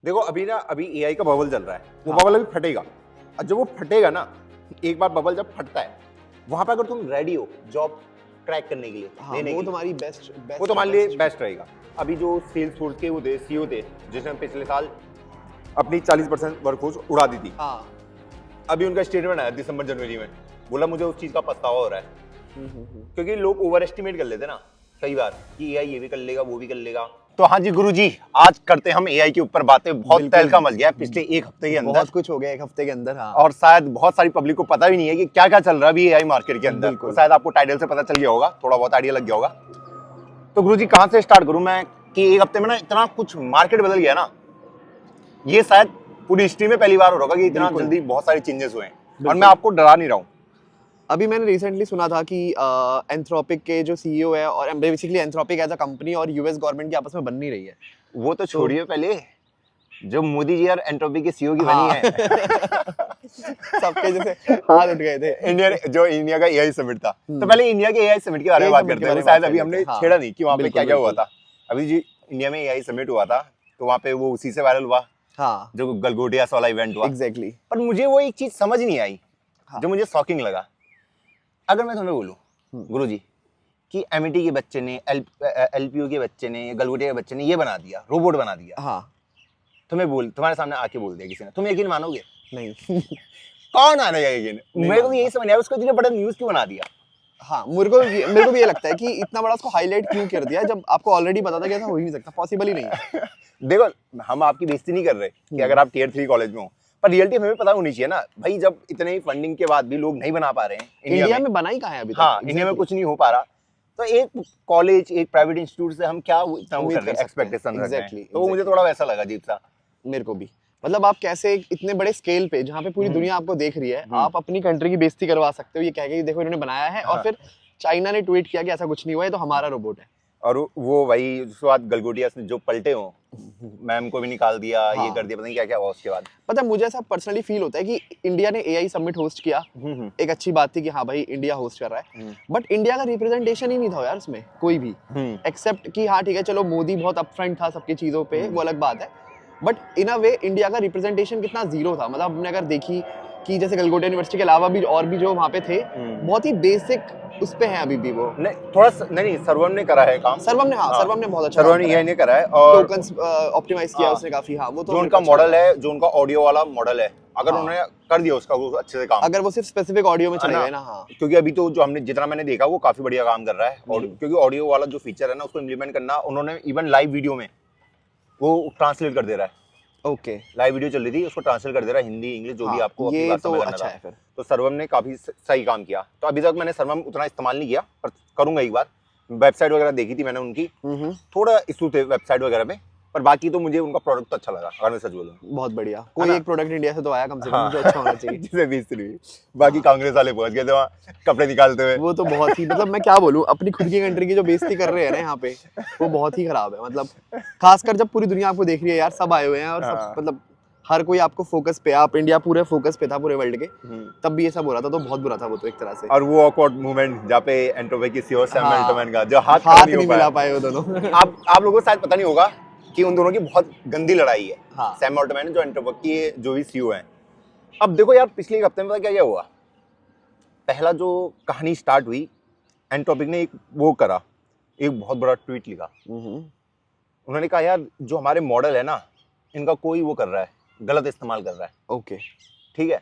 देखो अभी एआई का बबल चल रहा है, वो बबल अभी फटेगा, और जब वो फटेगा ना, एक बार बबल जब फटता है, वहां पे अगर तुम रेडी हो जॉब क्रैक करने के लिए, लेने वो के लिए, तुम्हारी बेस्ट वो तुम्हारे लिए बेस्ट रहेगा। अभी जो सेल्स फोर्स के वो थे, सीईओ थे, जिसने पिछले साल अपनी 40% वर्कफोर्स उड़ा दी थी, अभी उनका स्टेटमेंट आया दिसंबर जनवरी में, बोला मुझे उस चीज का पछतावा हो रहा है। क्योंकि लोग ओवर एस्टिमेट कर लेते ना कई बार कि एआई ये भी कर लेगा, वो भी कर लेगा। तो हाँ जी गुरुजी, आज करते हम एआई के ऊपर बातें। बहुत तहलका मच गया पिछले एक हफ्ते के अंदर, बहुत कुछ हो गया एक हफ्ते के अंदर। हाँ, और शायद बहुत सारी पब्लिक को पता भी नहीं है कि क्या क्या चल रहा है अभी एआई मार्केट के अंदर। तो शायद आपको टाइटल से पता चल गया होगा, थोड़ा बहुत आइडिया लग गया होगा। तो गुरुजी कहाँ से स्टार्ट करूं मैं कि एक हफ्ते में ना इतना कुछ मार्केट बदल गया ना, ये शायद पूरी हिस्ट्री में पहली बार हो रहा होगा कि इतना जल्दी बहुत सारे चेंजेस हुए हैं। और मैं आपको डरा नहीं रहा हूँ। अभी मैंने रिसेंटली सुना था कि एंथ्रोपिक के जो सीईओ है, और basically Anthropic as a company और यूएस गवर्नमेंट की आपस में बन नहीं रही है। वो तो छोड़िए, पहले जो मोदी जी और एंथ्रोपिक के सीईओ की बनी है सबके जैसे हाथ उठ गए थे। इंडिया का एआई समिट था, तो पहले इंडिया के एआई समिट के बारे में बात करते हैं। शायद अभी हमने छेड़ा नहीं कि वहाँ पे क्या क्या हुआ था। अभी जी इंडिया में एआई समिट हुआ था, तो वहाँ पे वो उसी से वायरल हुआ, हाँ, जो गलगोटियास वाला इवेंट हुआ। एग्जैक्टली। पर मुझे वो एक चीज समझ नहीं आई, जो मुझे शॉकिंग लगा। अगर मैं तुम्हें बोलूं गुरुजी कि एमईटी के बच्चे ने, एलपीयू के बच्चे ने, गलगोटिया के बच्चे ने ये बना दिया, रोबोट बना दिया, हाँ, तुम्हारे सामने आके बोल दिया किसी ने, तुम यकीन मानोगे? नहीं। कौन आनेगा यकीन? मेरे को यही समझ आया उसको इतने बड़ा न्यूज क्यों बना दिया। हाँ, मेरे को भी ये लगता है कि इतना बड़ा उसको हाईलाइट क्यों कर दिया, जब आपको ऑलरेडी पता था कि ऐसा हो ही नहीं सकता, पॉसिबल ही नहीं है। देखो, हम आपकी बेइज्जती नहीं कर रहे कि अगर आप टियर 3 कॉलेज में हो, पर रियलिटी हमें पता होनी चाहिए ना भाई। जब इतने फंडिंग के बाद भी लोग नहीं बना पा रहे हैं इंडिया में बना ही कहाँ है अभी तक? हाँ, इंडिया में कुछ नहीं हो पा रहा, तो एक कॉलेज, एक प्राइवेट इंस्टीट्यूट से हम क्या इतना वो कर रहे हैं, एक्सपेक्टेशन रख रहे हैं। तो वो मुझे थोड़ा वैसा लगा अजीब सा। मेरे को भी, मतलब आप कैसे इतने बड़े स्केल पे, जहाँ पे पूरी दुनिया आपको देख रही है, आप अपनी कंट्री की बेइज्जती करवा सकते हो ये कह के देखो इन्होंने बनाया है, और फिर चाइना ने ट्वीट किया कि ऐसा कुछ नहीं हुआ है, तो हमारा रोबोट है। और वो भाई उसके बाद गलगोटियास ने जो पलटे हो, मैम को भी निकाल दिया, ये कर दिया, पता नहीं क्या क्या हुआ उसके बाद। पता है, मुझे ऐसा पर्सनली फील होता है कि इंडिया ने एआई समिट होस्ट किया, एक अच्छी बात थी कि हाँ भाई इंडिया होस्ट कर रहा है, बट इंडिया का रिप्रेजेंटेशन ही नहीं था यार उसमें कोई भी, एक्सेप्ट कि हाँ ठीक है चलो मोदी बहुत अपफ्रंट था सबकी चीजों पे, वो अलग बात है, but in a way India का रिप्रेजेंटेशन कितना जीरो था। मतलब हमने अगर देखी कि जैसे गलगोटिया यूनिवर्सिटी के अलावा भी और भी जो वहाँ पे थे, बहुत ही बेसिक उस पे हैं अभी भी वो। नहीं, थोड़ा नहीं, सर्वम ने करा है काम। सर्वम ने बहुत अच्छा सर्वम ने ये नहीं करा है, और टोकन्स ऑप्टिमाइज किया उसने काफी। हाँ, वो तो जो उनका मॉडल है, जो उनका ऑडियो वाला मॉडल है, अगर उन्होंने कर दिया उसका वो अच्छे से काम, अगर वो सिर्फ स्पेसिफिक ऑडियो में चले गए ना, हाँ, क्योंकि अभी तो जो हमने जितना मैंने देखा वो काफी बढ़िया काम कर रहा है। और क्योंकि ऑडियो वाला जो फीचर है ना, उसको इम्प्लीमेंट करना, उन्होंने इवन लाइव वीडियो में वो ट्रांसलेट कर दे रहा है। ओके, लाइव वीडियो चल रही थी, उसको ट्रांसलेट कर दे रहा है, हिंदी इंग्लिश जो भी आपको अपनी बात समझ में अच्छा है फिर। तो सर्वम ने काफी सही काम किया। तो अभी तक मैंने सर्वम उतना इस्तेमाल नहीं किया, पर करूंगा एक बार। वेबसाइट वगैरह देखी थी मैंने उनकी, थोड़ा इशू थे वेबसाइट वगैरह में, पर बाकी तो मुझे उनका प्रोडक्ट तो अच्छा लगा, अगर मैं सच बोलूं। बहुत बढ़िया, कोई एक प्रोडक्ट इंडिया से तो आया कम से कम, जो अच्छा होना चाहिए। जिसे 20 बाकी कांग्रेस वाले पहुंच गए थे वहाँ कपड़े निकालते हुए। वो तो बहुत ही, मतलब मैं क्या बोलूं, अपनी खुद की कंट्री की जो बेइज्जती कर रहे हैं ना यहाँ पे, वो बहुत ही खराब है। मतलब खासकर जब पूरी दुनिया आपको देख रही है यार, सब आए हुए हैं, और सब मतलब हर कोई आपको फोकस पे, आप इंडिया पूरे फोकस पे था पूरे वर्ल्ड के, तब भी ये सब हो रहा था, तो बहुत बुरा था वो तो एक तरह से। और वो ऑकवर्ड मोमेंट जहाँ पे एंट्रोपिक की सीईओ सैम अल्टमैन का जो हाथ नहीं मिला पाए वो दोनों। आप लोगों को शायद पता नहीं होगा कि उन दोनों की बहुत गंदी लड़ाई है। सैम अल्टमैन जो एंट्रोपिक की जो भी सीईओ हैं। अब देखो यार, पिछले एक हफ्ते में पता क्या क्या हुआ। पहला जो कहानी स्टार्ट हुई, एंट्रोपिक ने एक वो करा, एक बहुत बड़ा ट्वीट लिखा। उन्होंने कहा यार जो हमारे मॉडल है ना, इनका कोई वो कर रहा है, गलत इस्तेमाल कर रहा है। ओके, ठीक है।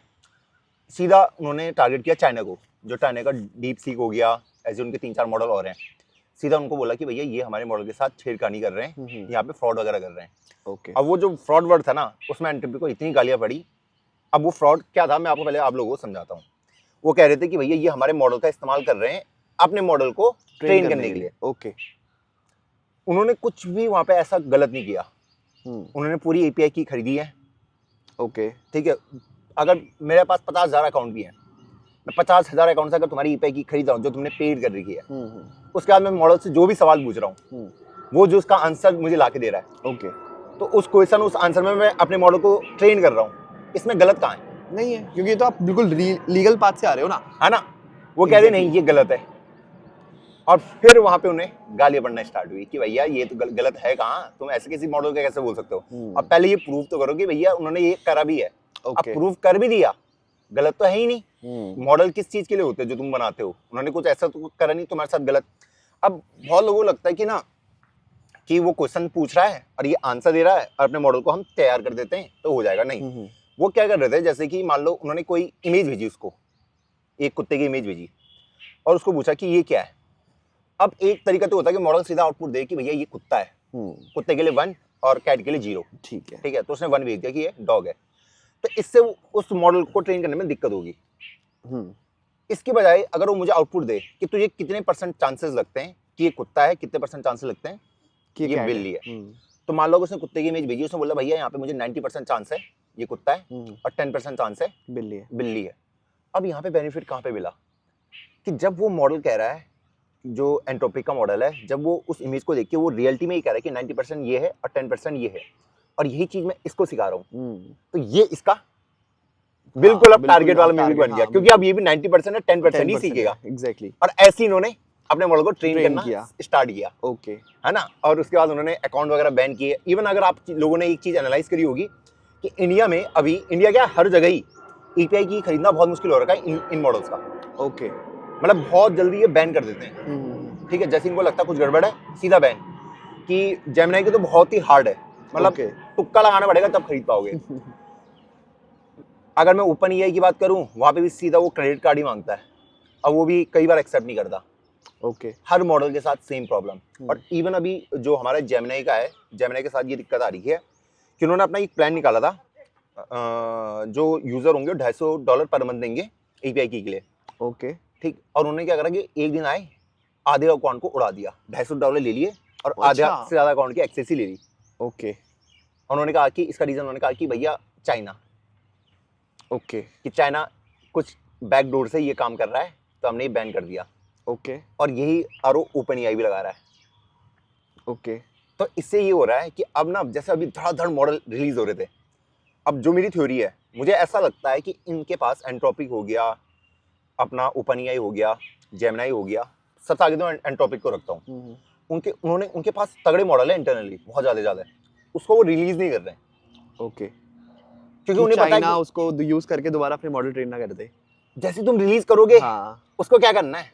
सीधा उन्होंने टारगेट किया चाइना को, जो चाइना का डीप सीक हो गया, ऐसे उनके 3-4 मॉडल और हैं। सीधा उनको बोला कि भैया ये हमारे मॉडल के साथ छेड़खानी कर रहे हैं, यहाँ पे फ्रॉड वगैरह कर रहे हैं। ओके, अब वो जो फ्रॉड वर्ड था ना, उसमें एंट्रोपिक को इतनी गालियाँ पड़ी। अब वो फ्रॉड क्या था, मैं आपको पहले आप लोगों को समझाता हूँ। वो कह रहे थे कि भैया ये हमारे मॉडल का इस्तेमाल कर रहे हैं अपने मॉडल को ट्रेन करने के लिए। ओके, उन्होंने कुछ भी वहाँ पे ऐसा गलत नहीं किया। उन्होंने पूरी एपीआई की खरीदी है। ओके, ठीक है। अगर मेरे पास 50,000 अकाउंट भी हैं, मैं 50,000 अकाउंट से अगर तुम्हारी ईपीआई की खरीद रहा हूँ जो तुमने पेड कर रखी है, उसके बाद मैं मॉडल से जो भी सवाल पूछ रहा हूँ, वो जो उसका आंसर मुझे ला के दे रहा है, ओके, तो उस क्वेश्चन उस आंसर में मैं अपने मॉडल को ट्रेन कर रहा हूँ। इसमें गलत कहाँ है? नहीं है, क्योंकि तो आप बिल्कुल लीगल पाथ से आ रहे हो ना, है ना। वो कह रहे नहीं ये गलत है। और फिर वहां पे उन्हें गालियां पड़ना स्टार्ट हुई कि भैया ये तो गलत है, कहाँ तुम ऐसे किसी मॉडल का कैसे बोल सकते हो। अब पहले ये प्रूव तो करो कि भैया उन्होंने ये करा भी है। अब प्रूव कर भी दिया, गलत तो है ही नहीं। मॉडल किस चीज के लिए होते हैं जो तुम बनाते हो, उन्होंने कुछ ऐसा तो करा नहीं तुम्हारे साथ गलत। अब बहुत लोगों को लगता है कि ना कि वो क्वेश्चन पूछ रहा है और ये आंसर दे रहा है और अपने मॉडल को हम तैयार कर देते हैं तो हो जाएगा। नहीं, वो क्या कर रहे थे, जैसे कि मान लो उन्होंने कोई इमेज भेजी, उसको एक कुत्ते की इमेज भेजी और उसको पूछा कि ये क्या है। अब एक तरीका तो होता है कि मॉडल सीधा आउटपुट दे कि भैया ये कुत्ता है, कुत्ते के लिए 1 और कैट के लिए 0। ठीक है, तो उसने 1 भेज दिया कि ये डॉग है। तो इससे उस मॉडल को ट्रेन करने में दिक्कत होगी। इसकी बजाय अगर वो मुझे आउटपुट दे कि तुझे कितने % चांसेस लगते हैं कि ये कुत्ता है, कितने % चांसेस लगते हैं कि ये बिल्ली है। तो मान लो उसने कुत्ते की इमेज भेजी, उसने बोला भैया यहाँ पे मुझे 90% चांस है ये कुत्ता है और 10% चांस है बिल्ली है। अब यहाँ पे बेनिफिट कहाँ पे मिला कि जब वो मॉडल कह रहा है, जो एंट्रोपिक का मॉडल है, जब वो उस इमेज को देख के वो रियलिटी में ही कह रहा है कि 90% ये है और 10% ये है और यही चीज मैं इसको सिखा रहा हूँ, तो ये इसका बिल्कुल अब टारगेट वाला मिमिक बन गया, क्योंकि अब ये भी 90% है, 10% ही सीखेगा। एग्जैक्टली। और ऐसे इन्होंने अपने मॉडल को ट्रेन करना स्टार्ट किया। ओके, है ना। और उसके बाद उन्होंने अकाउंट वगैरह बैन किए। इवन अगर आप लोगों ने एक चीज एनालाइज करी होगी कि इंडिया में अभी, इंडिया क्या हर जगह ही एपीआई की खरीदना बहुत मुश्किल हो रखा है इन मॉडल्स का। ओके, मतलब बहुत जल्दी ये बैन कर देते हैं। ठीक है, जैसे इनको लगता है कुछ गड़बड़ है सीधा बैन, कि जेमिनाई की तो बहुत ही हार्ड है, मतलब तुक्का लगाना पड़ेगा तब खरीद पाओगे। अगर मैं ओपन ईआई की बात करूं, वहां पे भी सीधा वो क्रेडिट कार्ड ही मांगता है और वो भी कई बार एक्सेप्ट नहीं करता। ओके, हर मॉडल के साथ सेम प्रॉब्लम। और इवन अभी जो हमारा जेमिनाई का है, जेमिनाई के साथ ये दिक्कत आ रही है कि उन्होंने अपना एक प्लान निकाला था, जो यूजर होंगे $250 पर मंथ देंगे एपीआई की के लिए। ओके, ठीक। और उन्होंने क्या करा कि एक दिन आए, आधे अकाउंट को उड़ा दिया, $250 ले लिए और आधे से ज्यादा अकाउंट की एक्सेस ही ले ली। ओके, उन्होंने कहा कि इसका रीजन, उन्होंने कहा कि भैया चाइना, ओके, कि चाइना कुछ बैकडोर से ये काम कर रहा है तो हमने ये बैन कर दिया। ओके, और यही आरोप ओपन ईआई भी लगा रहा है। ओके, तो इससे ये हो रहा है कि अब ना, जैसे अभी धड़ाधड़ मॉडल रिलीज हो रहे थे, अब जो मेरी थ्योरी है, मुझे ऐसा लगता है कि इनके पास एंट्रोपिक हो गया, अपना ओपन ईआई हो गया, जेमिनाई हो गया, सबसे आगे तो एंट्रोपिक को रखता हूँ। उनके पास तगड़े मॉडल है इंटरनली, बहुत ज्यादा, उसको वो रिलीज नहीं कर रहे हैं। ओके, क्योंकि उन्हें पता है कि उसको यूज करके दोबारा अपने मॉडल ट्रेन ना कर दे। जैसे तुम रिलीज करोगे, उसको क्या करना है,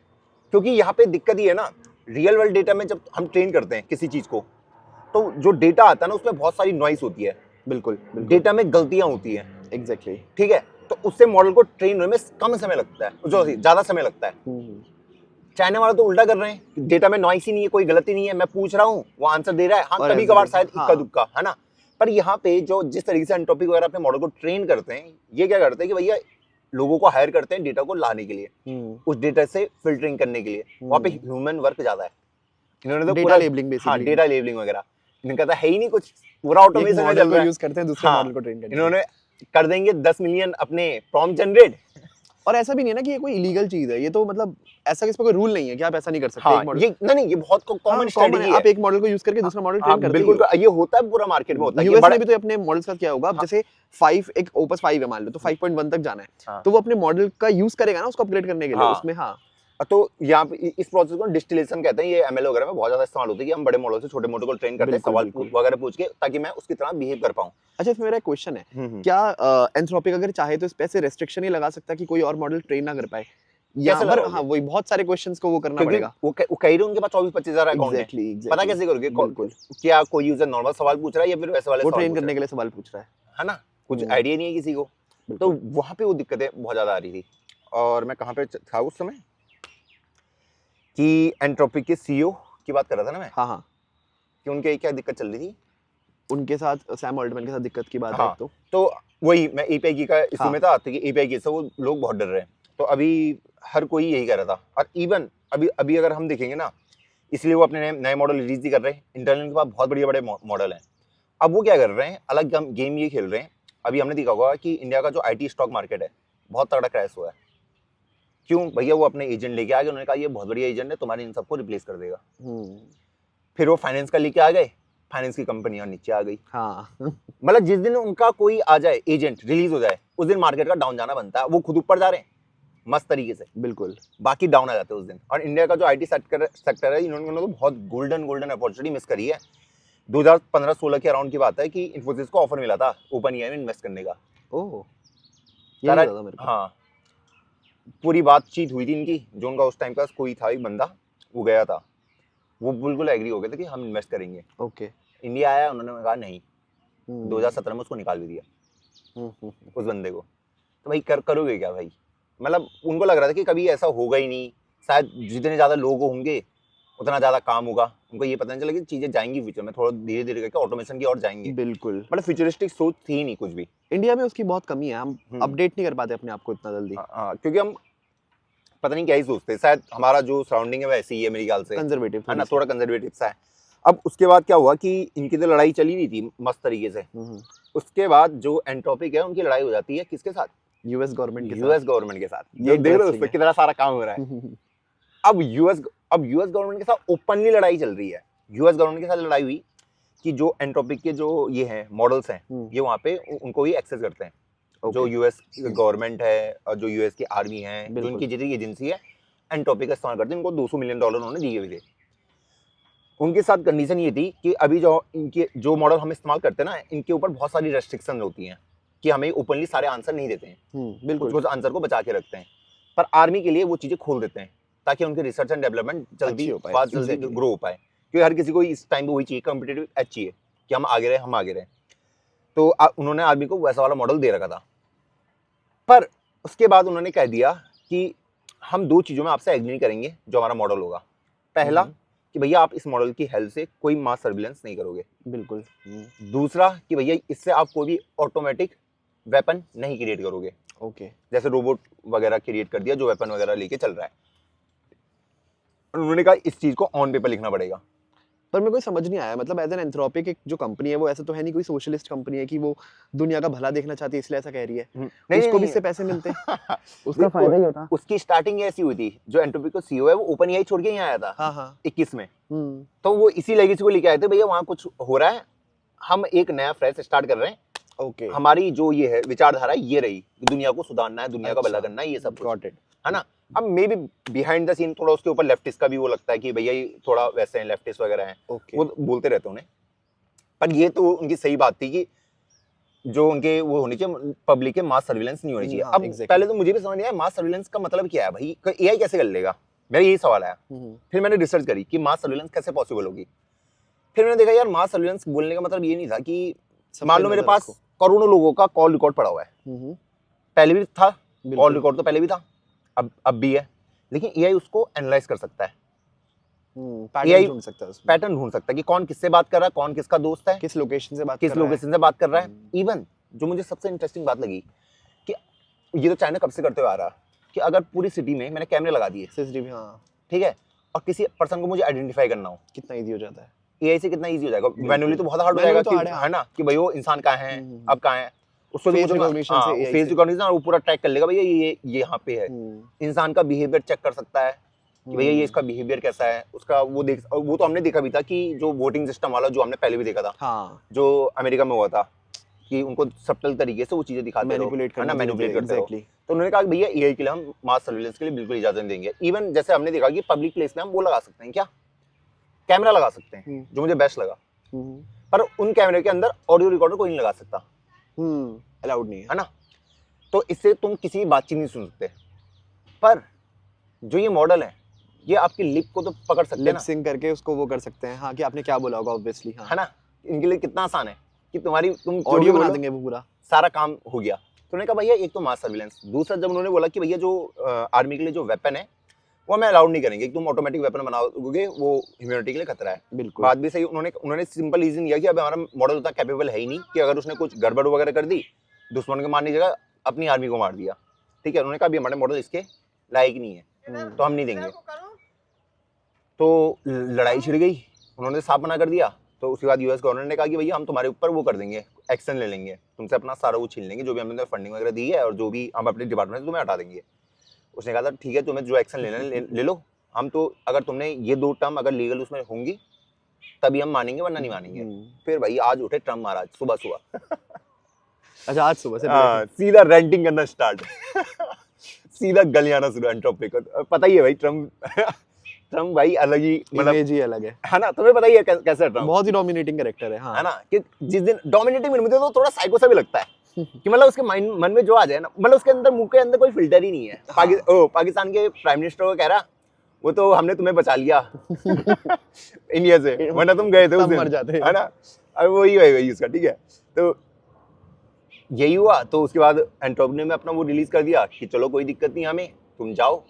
क्योंकि यहाँ पे दिक्कत ही है ना, रियल वर्ल्ड डेटा में जब हम ट्रेन करते हैं किसी चीज को, तो जो डेटा आता है ना, उसमें बहुत सारी नॉइस होती है। बिल्कुल, डेटा में गलतियां होती हैं। एग्जैक्टली, ठीक है। तो उससे मॉडल को ट्रेन होने में कम समय लगता है, जो ज्यादा समय लगता है। चाइना वाला तो उल्टा कर रहे हैं, डेटा में नॉइस ही नहीं है, कोई गलती नहीं है, मैं पूछ रहा हूँ, वो आंसर दे रहा है। हाँ, कभी कभार शायद इक्का दुक्का, है ना। पर यहाँ पे जो जिस तरीके से एंट्रोपिक वगैरह अपने मॉडल को ट्रेन करते हैं, ये क्या करते हैं कि भैया लोगों को हायर करते हैं डेटा को लाने के लिए, उस डेटा से फिल्टरिंग करने के लिए। वहाँ पे ह्यूमन वर्क ज्यादा है। इन्होंने तो पूरा लेबलिंग, हाँ, डेटा लेबलिंग वगैरह, इनका तो है ही नहीं कुछ, पूरा ऑटोमेशन में चल रहा है। यूज करते हैं दूसरे मॉडल को ट्रेन करने। इन्होंने कर देंगे 10 मिलियन अपने प्रॉम्प्ट जनरेट। और ऐसा भी नहीं है ना कि ये कोई इलीगल चीज है, ये तो मतलब ऐसा किसी पे कोई रूल नहीं है कि आप ऐसा नहीं कर सकते। हाँ, एक मॉडल ये नहीं, ये बहुत कॉमन स्ट्रेटजी है। आप एक मॉडल को यूज करके दूसरा मॉडल ट्रेन करते हैं। बिल्कुल, ये होता है, पूरा मार्केट में होता है। यूएस में भी तो अपने मॉडल्स का क्या होगा, अब जैसे 5, एक ओपस 5 है मान लो, तो 5.1 तक जाना है, तो वो अपने मॉडल का यूज करेगा ना उसको अपग्रेड करने के लिए उसमें। हाँ, तो यहाँ पे इस प्रोसेस को डिस्टिलेशन कहते हैं। ये एमएल वगैरह में बहुत ज्यादा इस्तेमाल होती है कि हम बड़े मॉडल से छोटे मॉडल को ट्रेन करते हैं, सवाल वगैरह पूछ के, ताकि मैं उसकी तरह बिहेव कर पाऊं। अच्छा, इसमें मेरा एक क्वेश्चन है, क्या एंथ्रोपिक अगर चाहे तो इस पे से रेस्ट्रिक्शन ही लगा सकता है कि कोई और मॉडल ट्रेन ना कर पाए, या फिर हाँ वही बहुत सारे क्वेश्चंस को वो करना पड़ेगा? वो कह रहे उनके पास 24-25 हजार अकाउंट है। पता कैसे करोगे? क्या कोई यूजर नॉर्मल सवाल पूछ रहा है या फिर वैसे वाले, वो ट्रेन करने के लिए सवाल पूछ रहा है ना? कुछ आइडिया नहीं है किसी को। तो वहां पे वो दिक्कतें बहुत ज्यादा आ रही थी। और मैं कहाँ पे था उस समय कि एंट्रोपिक के सीईओ की बात कर रहा था ना मैं। हाँ, कि उनके क्या दिक्कत चल रही थी, उनके साथ सैम अल्टमैन के साथ दिक्कत की बात है। तो वही मैं एपीआई की का इशू में था कि एपीआई की से वो लोग बहुत डर रहे हैं। तो अभी हर कोई यही कर रहा था। और इवन अभी अगर हम देखेंगे ना, इसलिए वो अपने नए मॉडल रिलीज ही कर रहे हैं। इंटरनेट के पास बहुत बड़े मॉडल हैं। अब वो क्या कर रहे हैं, अलग गेम ये खेल रहे हैं। अभी हमने देखा होगा कि इंडिया का जो आईटी स्टॉक मार्केट है बहुत तगड़ा क्रैश हुआ है। क्यों भैया? वो अपने एजेंट लेके आ गए, उन्होंने कहा ये बहुत बढ़िया एजेंट है, तुम्हारे इन सबको रिप्लेस कर देगा। फिर वो फाइनेंस का लेके आ गए, फाइनेंस की कंपनियां नीचे आ गई। हाँ, मतलब जिस दिन उनका कोई आ जाए, एजेंट रिलीज हो जाए, उस दिन मार्केट का डाउन जाना बनता है। वो खुद ऊपर जा रहे हैं, मस्त तरीके से, बिल्कुल बाकी डाउन आ जाते हैं उस दिन। और इंडिया का जो आईटी सेक्टर है, इन्होंने तो बहुत गोल्डन अपॉर्चुनिटी मिस करी है। 2015-16 के अराउंड की बात है कि इन्फोसिस को ऑफर मिला था ओपन एआई में इन्वेस्ट करने का। ओह, ये नहीं पता मेरे को। हाँ, पूरी बातचीत हुई थी इनकी, जो उनका उस टाइम का कोई था एक बंदा, वो गया था, वो बिल्कुल एग्री हो गए थे कि हम इन्वेस्ट करेंगे। ओके। इंडिया आया, उन्होंने कहा नहीं। 2017 में उसको निकाल भी दिया उस बंदे को। तो भाई करोगे क्या भाई? मतलब उनको लग रहा था कि कभी ऐसा होगा ही नहीं, शायद जितने ज़्यादा लोग होंगे उतना ज़्यादा काम होगा। उनको ये पता नहीं चला कि चीज़ें जाएंगी फ्यूचर में, थोड़ा धीरे धीरे करके ऑटोमेशन की ओर जाएंगे। बिल्कुल, मतलब फ्यूचरिस्टिक सोच थी ही नहीं कुछ भी। इंडिया में उसकी बहुत कमी है, हम अपडेट नहीं कर पाते अपने आप को इतना जल्दी। हाँ, क्योंकि हम पता नहीं क्या ही सोचते हैं, शायद हमारा जो सराउंडिंग है वैसे ही है मेरे ख्याल से, कंजर्वेटिव है ना, थोड़ा कंजर्वेटिव सा है। अब उसके बाद क्या हुआ कि इनकी तो लड़ाई चली रही थी मस्त तरीके से। उसके बाद जो एंट्रोपिक है उनकी लड़ाई हो जाती है किसके साथ? यूएस गवर्नमेंट के यूएस गवर्नमेंट के साथ। ये देख रहे हो उस interesting पे है। कितना सारा काम हो रहा है। अब यूएस गवर्नमेंट के साथ ओपनली लड़ाई चल रही है। यूएस गवर्नमेंट के साथ लड़ाई हुई कि जो एंट्रोपिक के जो ये हैं मॉडल्स हैं, ये वहाँ पे उनको ही एक्सेस करते हैं। जो यूएस गवर्नमेंट है और जो यूएस की आर्मी है, जो इनकी जितनी एजेंसी है, एंट्रोपिक का इस्तेमाल करते हैं। उनको $200 मिलियन उन्होंने दिए हुए थे। उनके साथ कंडीशन ये थी कि अभी जो इनके जो मॉडल हम इस्तेमाल करते हैं ना, इनके ऊपर बहुत सारी रेस्ट्रिक्शन होती हैं कि हमें ओपनली सारे आंसर नहीं देते हैं, बिल्कुल कुछ आंसर को बचा के रखते हैं। पर आर्मी के लिए वो चीज़ें खोल देते हैं ताकि उनकी रिसर्च एंड डेवलपमेंट जल्दी ग्रो हो पाए, क्योंकि हर किसी को इस टाइम पे वही चाहिए, कॉम्पिटिटिव एज चाहिए कि हम आगे रहे। तो उन्होंने आर्मी को वैसा वाला मॉडल दे रखा था। पर उसके बाद उन्होंने कह दिया कि हम 2 चीज़ों में आपसे एग्री नहीं करेंगे जो हमारा मॉडल होगा। पहला कि भैया आप इस मॉडल की हेल्प से कोई मास सर्विलेंस नहीं करोगे। बिल्कुल। दूसरा कि भैया इससे आप कोई भी ऑटोमेटिक वेपन नहीं क्रिएट करोगे। ओके। जैसे रोबोट वगैरह क्रिएट कर दिया जो वेपन वगैरह लेके चल रहा है। उन्होंने कहा इस चीज़ को ऑन पेपर लिखना पड़ेगा। पर मेरे को समझ नहीं आया, मतलब एज एन एंथ्रोपिक एक जो कंपनी है वो ऐसा तो है नहीं कोई सोशलिस्ट कंपनी है कि वो दुनिया का भला देखना चाहती है इसलिए ऐसा कह रही है। उसको भी इससे पैसे मिलते हैं। उसका फायदा ही होता। उसकी स्टार्टिंग ऐसी हुई थी, जो एंट्रोपिक का सीईओ है वो ओपन एआई छोड़ के यहाँ आया था। हाँ 21 में। तो वो इसी लेगेसी को लेके आए थे, भैया वहाँ कुछ हो रहा है, हम एक नया फ्रेश स्टार्ट कर रहे हैं। ओके। हमारी जो ये है विचारधारा ये रही, दुनिया को सुधारना है, दुनिया का भला करना है, ये सब गॉट इट, है ना। अब maybe behind the scene थोड़ा उसके ऊपर लेफ्टिस्ट का भी वो लगता है कि भैया ये थोड़ा वैसे हैं, लेफ्टिस्ट वगैरह हैं, वो बोलते रहते उन्हें। पर ये तो उनकी सही बात थी कि जो उनके वो होनी चाहिए, पब्लिक के मास सर्विलेंस नहीं होनी चाहिए। अब पहले तो मुझे भी समझ नहीं आया मास सर्विलेंस का मतलब क्या है भाई, एआई कैसे कर लेगा, मेरा यही सवाल आया। फिर मैंने रिसर्च करी कि मास सर्विलेंस कैसे पॉसिबल होगी। फिर मैंने देखा यार मास सर्विलेंस बोलने का मतलब ये नहीं था कि मान लो मेरे पास करोड़ों लोगों का कॉल रिकॉर्ड पड़ा हुआ है, पहले भी था, कॉल रिकॉर्ड तो पहले भी था, अब भी है, लेकिन एआई उसको एनालाइज कर सकता है, पैटर्न ढूंढ सकता है कि कौन किससे बात कर रहा है, कौन किसका दोस्त है, किस लोकेशन से बात कर रहा है। इवन जो मुझे सबसे इंटरेस्टिंग बात लगी कि ये तो चाइना कब से करते हुए आ रहा कि अगर पूरी सिटी में मैंने कैमरे लगा दिए, सीसीटीवी, हाँ ठीक है, और किसी पर्सन को मुझे आइडेंटिफाई करना हो, कितना इजी हो जाता है। एआई से कितना इजी हो जाएगा, मैनुअली तो बहुत हार्ड हो जाएगा, है ना, कि भाई वो इंसान कहाँ है, अब कहाँ है, उसको फेस रिकॉग्निशन वो पूरा ट्रैक कर लेगा, भैया ये यहाँ पे है। इंसान का बिहेवियर चेक कर सकता है कि भैया ये इसका बिहेवियर कैसा है, उसका वो तो हमने देखा भी था कि जो वोटिंग सिस्टम वाला जो हमने पहले भी देखा था, जो अमेरिका में हुआ था कि उनको सब्टल तरीके से वो चीजें दिखाते हैं, मैनिपुलेट करते हो। तो उन्होंने कहा भैया एआई के लिए हम मास सर्विलेंस के लिए बिल्कुल इजाजत नहीं देंगे। इवन जैसे हमने देखा कि पब्लिक प्लेस में हम वो लगा सकते हैं, क्या कैमरा लगा सकते हैं, जो मुझे बेस्ट लगा, पर उन कैमरे के अंदर ऑडियो रिकॉर्डर कोई नहीं लगा सकता, अलाउड नहीं है ना। तो इससे तुम किसी की बातचीत नहीं सुन सकते। पर जो ये मॉडल है ये आपकी लिप को तो पकड़ सकते हैं ना, सिंक करके उसको वो कर सकते हैं, हाँ कि आपने क्या बोला होगा, ऑब्वियसली, हाँ, है ना। इनके लिए कितना आसान है कि तुम ऑडियो बना देंगे, वो पूरा सारा काम हो गया। तो उन्होंने कहा भैया एक तो मास सर्विलेंस, दूसरा जब उन्होंने बोला कि भैया जो आर्मी के लिए जो वेपन है वो हमें अलाउड नहीं करेंगे, तुम ऑटोमेटिक वेपन बनाओगे, वो ह्यूमैनिटी के लिए खतरा है। बिल्कुल बात भी सही। उन्होंने सिंपल रीजन दिया कि अब हमारा मॉडल उतना कैपेबल है ही नहीं कि अगर उसने कुछ गड़बड़ वगैरह कर दी, दुश्मन को मारने की जगह अपनी आर्मी को मार दिया, ठीक है। उन्होंने कहा अभी हमारे मॉडल इसके लायक नहीं है, तो हम नहीं देंगे। तो लड़ाई छिड़ गई, उन्होंने साफ मना कर दिया। तो उसके बाद यूएस गवर्नमेंट ने कहा कि भैया हम तुम्हारे ऊपर वो कर देंगे, एक्शन ले लेंगे, तुमसे अपना सारा वो छीन लेंगे, जो भी हमने फंडिंग वगैरह दी है और जो भी हम अपने डिपार्टमेंट से तुम्हें हटा देंगे। उसने कहा था ठीक है, तुम्हें जो एक्शन लेना ले लो, हम तो अगर तुमने ये 2 टर्म अगर लीगल उसमें होंगी तभी हम मानेंगे, वरना नहीं मानेंगे। फिर भाई आज उठे ट्रम्प महाराज सुबह अच्छा आज सुबह से सीधा रेंटिंग करना स्टार्ट सीधा गल जाना शुरू एंट्रोपिक को। पता ही है भाई ट्रम्प भाई अलग ही मतलब इमेज ही अलग है ना, तुम्हें पता ही है कैसा है ट्रम्प, बहुत ही डोमिनेटिंग कैरेक्टर है। हाँ है ना, कि जिस दिन डोमिनेटिंग मुझे तो थोड़ा साइको सा भी लगता है कि मतलब उसके मन में जो आ जाए ना, मतलब उसके अंदर मुंह के अंदर कोई फिल्टर ही नहीं है। पाकिस्तान के प्राइम मिनिस्टर को कह रहा वो तो हमने तुम्हें बचा लिया इंडिया से, वरना तुम गए थे उस दिन, मर जाते, है ना। अब वही उसका, ठीक है। तो यही हुआ, तो उसके बाद एंट्रोपी ने अपना वो रिलीज कर दिया कि चलो कोई दिक्कत नहीं हमें, तुम जाओ।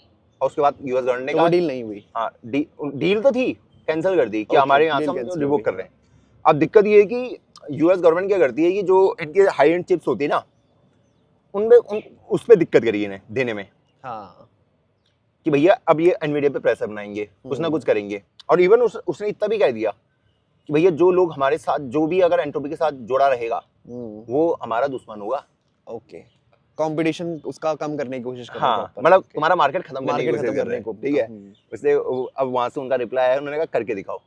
और उसके बाद यूएस गवर्नमेंट ने कहा डील नहीं हुई। हाँ, डील तो थी, कैंसिल कर दी कि हमारे यहाँ से हम रिवोक कर रहे हैं। अब दिक्कत ये है कि यूएस गवर्नमेंट क्या करती है कि जो इनके हाई एंड चिप्स होती है ना, उनमें उस पर दिक्कत करी इन्हें देने में। हाँ कि भैया अब ये एनवीडिया पे प्रेशर बनाएंगे, कुछ ना कुछ करेंगे। और इवन उसने इतना भी कह दिया कि भैया जो लोग हमारे साथ, जो भी अगर एंट्रोपी के साथ जुड़ा रहेगा वो हमारा दुश्मन होगा। ओके, कंपटीशन उसका कम करने की कोशिश कर रहे हैं। हाँ, मतलब तुम्हारा मार्केट खत्म करने की कोशिश कर रहे हैं, ठीक है। हम्म। इसलिए अब वहां से उनका रिप्लाई आया, उन्होंने कहा करके दिखाओ,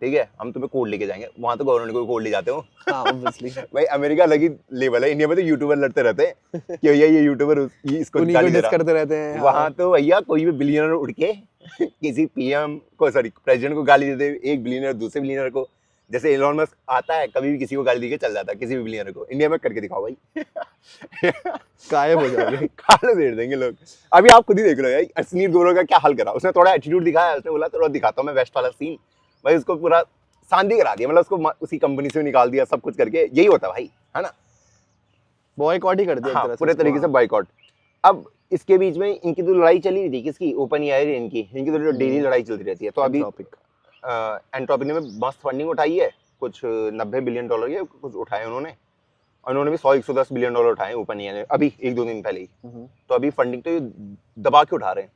ठीक है, हम तुम्हें कोड लेके जाएंगे। वहां तो गवर्नमेंट को कोड ले जाते हो। हाँ, ऑब्वियसली भाई अमेरिका अलग ही लेवल है, इंडिया में तो यूट्यूबर लड़ते रहते हैं कि भैया ये यूट्यूबर इसको गाली दे रहा, करते रहते हैं। वहां तो भैया कोई भी बिलियनर उठ के किसी पीएम को, सॉरी प्रेसिडेंट को गाली देते, एक बिलियनर दूसरे बिलियनर को, जैसे एलोन मस्क आता है कभी भी किसी को गाली देके चल जाता है, किसी भी बिलियनर को। इंडिया में करके दिखाओ भाई गायब हो जाओगे, काले देर देंगे लोग। अभी आप खुद ही देख रहे हो यार असनीर गोरो का क्या हाल करा। उसने थोड़ा एटीट्यूड दिखाया, उसने बोला थोड़ा दिखाता हूँ मैं वेस्ट वाला सीन, भाई उसको पूरा शांति करा दिया, मतलब उसको उसी कंपनी से निकाल दिया, सब कुछ करके। यही होता है भाई, है ना, बॉयकॉट ही कर दिया हाँ, पूरे तरीके से बॉयकॉट। अब इसके बीच में इनकी तो लड़ाई चली रही थी, किसकी, ओपन एआई, इनकी तो डेली लड़ाई चलती रहती है। तो अभी एंट्रोपी ने मस्त फंडिंग उठाई है, कुछ 90 बिलियन डॉलर के कुछ उठाए उन्होंने, और उन्होंने भी 100-110 बिलियन डॉलर उठाए ओपन एआई ने अभी 1-2 दिन पहले ही। तो अभी फंडिंग तो ये दबा के उठा रहे हैं।